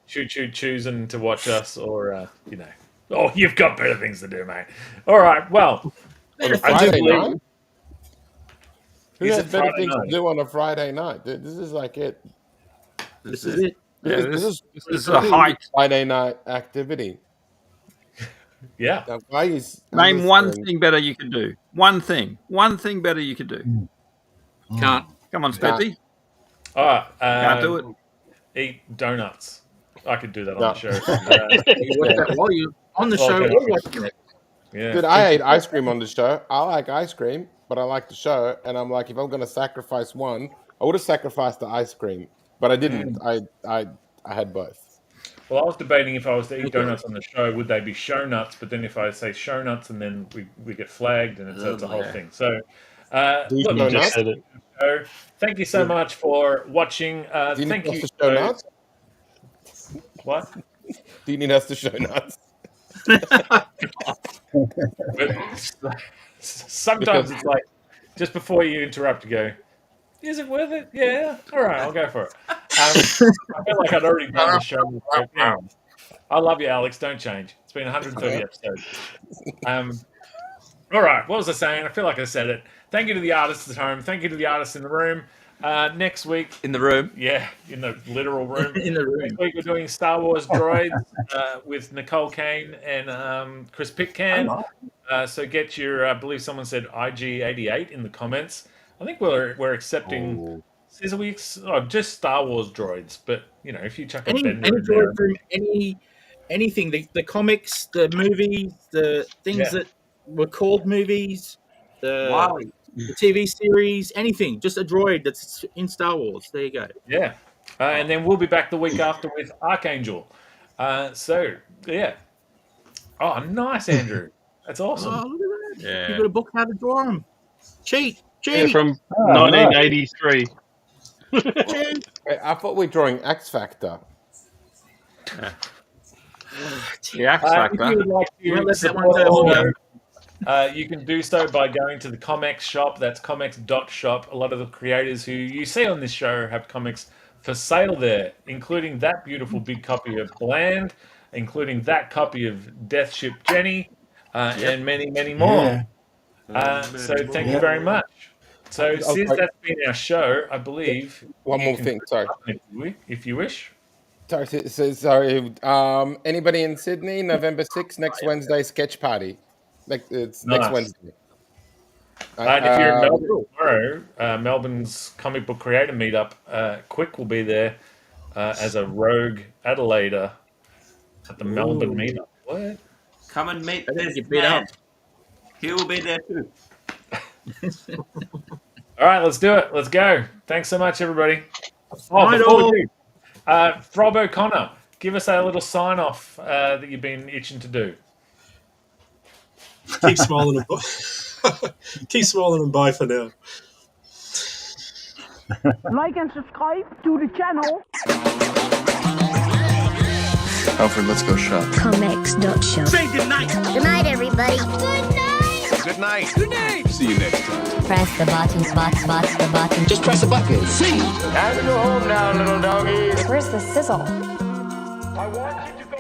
I: choosing to watch us, or oh, you've got better things to do, mate. All right, well,
C: On a
I: I do
C: Friday
I: believe.
C: night? Who
I: Is
C: has
I: it
C: better
I: Friday
C: things
I: night?
C: to do on a Friday night? Dude, this is like it.
H: This is it.
N: Yeah,
C: This
N: is a height.
C: Friday night activity.
I: Yeah.
C: Now, why is
N: Name one
C: understand-
N: thing better you could do. One thing better you could do.
H: Can't.
N: Come on, Speedy.
I: All right,
N: Can't do it.
I: Eat donuts. I could do that on
C: No.
I: the show.
H: You watch that while you're on the show or watching it.
I: Yeah.
C: Dude, I ate ice cream on the show. I like ice cream, but I like the show. And I'm like, if I'm going to sacrifice one, I would have sacrificed the ice cream, but I didn't. I had both.
I: Well, I was debating if I was to eat donuts on the show, would they be show nuts? But then if I say show nuts, and then we get flagged, and it's a whole thing. So, look,
C: you
I: you
C: just
I: just
C: said
I: it. So, thank you so much for watching.
C: Do you
I: Thank
C: need
I: you.
C: us to show nuts?
I: What?
C: Do you need us to show nuts?
I: Sometimes it's like just before you interrupt, you go, "Is it worth it? Yeah, all right, I'll go for it." I feel like I'd already done the show. I love you, Alex. Don't change. It's been 130 episodes. All right, what was I saying? I feel like I said it. Thank you to the artists at home. Thank you to the artists in the room. Next week,
K: In the room.
I: yeah, in the literal room.
H: In the room.
I: Next week we're doing Star Wars Droids with Nicole Kane and Chris Pitcan. So get your, I believe someone said IG88 in the comments. I think we're accepting Scissor Weeks, just Star Wars droids. But if you chuck a
H: Any
I: Bender in
H: droid
I: there,
H: from anything, the comics, the movies, the things that were called movies, the TV series, anything, just a droid that's in Star Wars. There you go.
I: yeah. And then we'll be back the week after with Archangel. So yeah. Oh, nice, Andrew. That's awesome.
H: Oh, look at that!
N: Yeah.
H: You got a book how to draw them. Cheat.
E: Yeah, from
J: Oh,
E: 1983.
H: Cheat.
C: Wait, I thought we were drawing X Factor.
N: The X
I: If
N: Factor.
I: you would like
H: Well,
I: to
H: let that one
I: support
H: go
I: the
H: on.
I: show, you can do so by going to the comics shop. That's comics.shop. A lot of the creators who you see on this show have comics for sale there, including that beautiful big copy of Bland, including that copy of Death Ship Jenny, and many, many more. So thank you very much. So since that's been our show, I believe
C: One
I: you
C: more
I: can
C: thing,
I: press
C: sorry.
I: button if you wish.
C: Sorry. Anybody in Sydney, November 6th, next Wednesday, sketch party. It's next
I: Nice.
C: Wednesday.
I: And if you're in Melbourne tomorrow, Melbourne's comic book creator meetup, Quick will be there as a rogue Adelaider at the Melbourne meetup. What?
K: Come and meet
H: I think
K: this
H: you beat
K: man.
H: up.
K: He will be there too.
I: All right, let's do it. Let's go. Thanks so much, everybody. Oh,
H: Right
I: before
H: on.
I: we do, Frob O'Connor, give us a little sign off that you've been itching to do.
L: Keep smiling and keep smiling and bye for now.
O: Like and subscribe to the channel. Alfred, let's go shop.
P: Comics.shop.
H: Say goodnight.
P: Good night, everybody. Good night.
O: Good night. Good night. See you next time.
P: Press the buttons, the button.
O: Just press the button. See.
Q: Time to go home now, little doggies.
A: Where's the sizzle?
Q: I want you to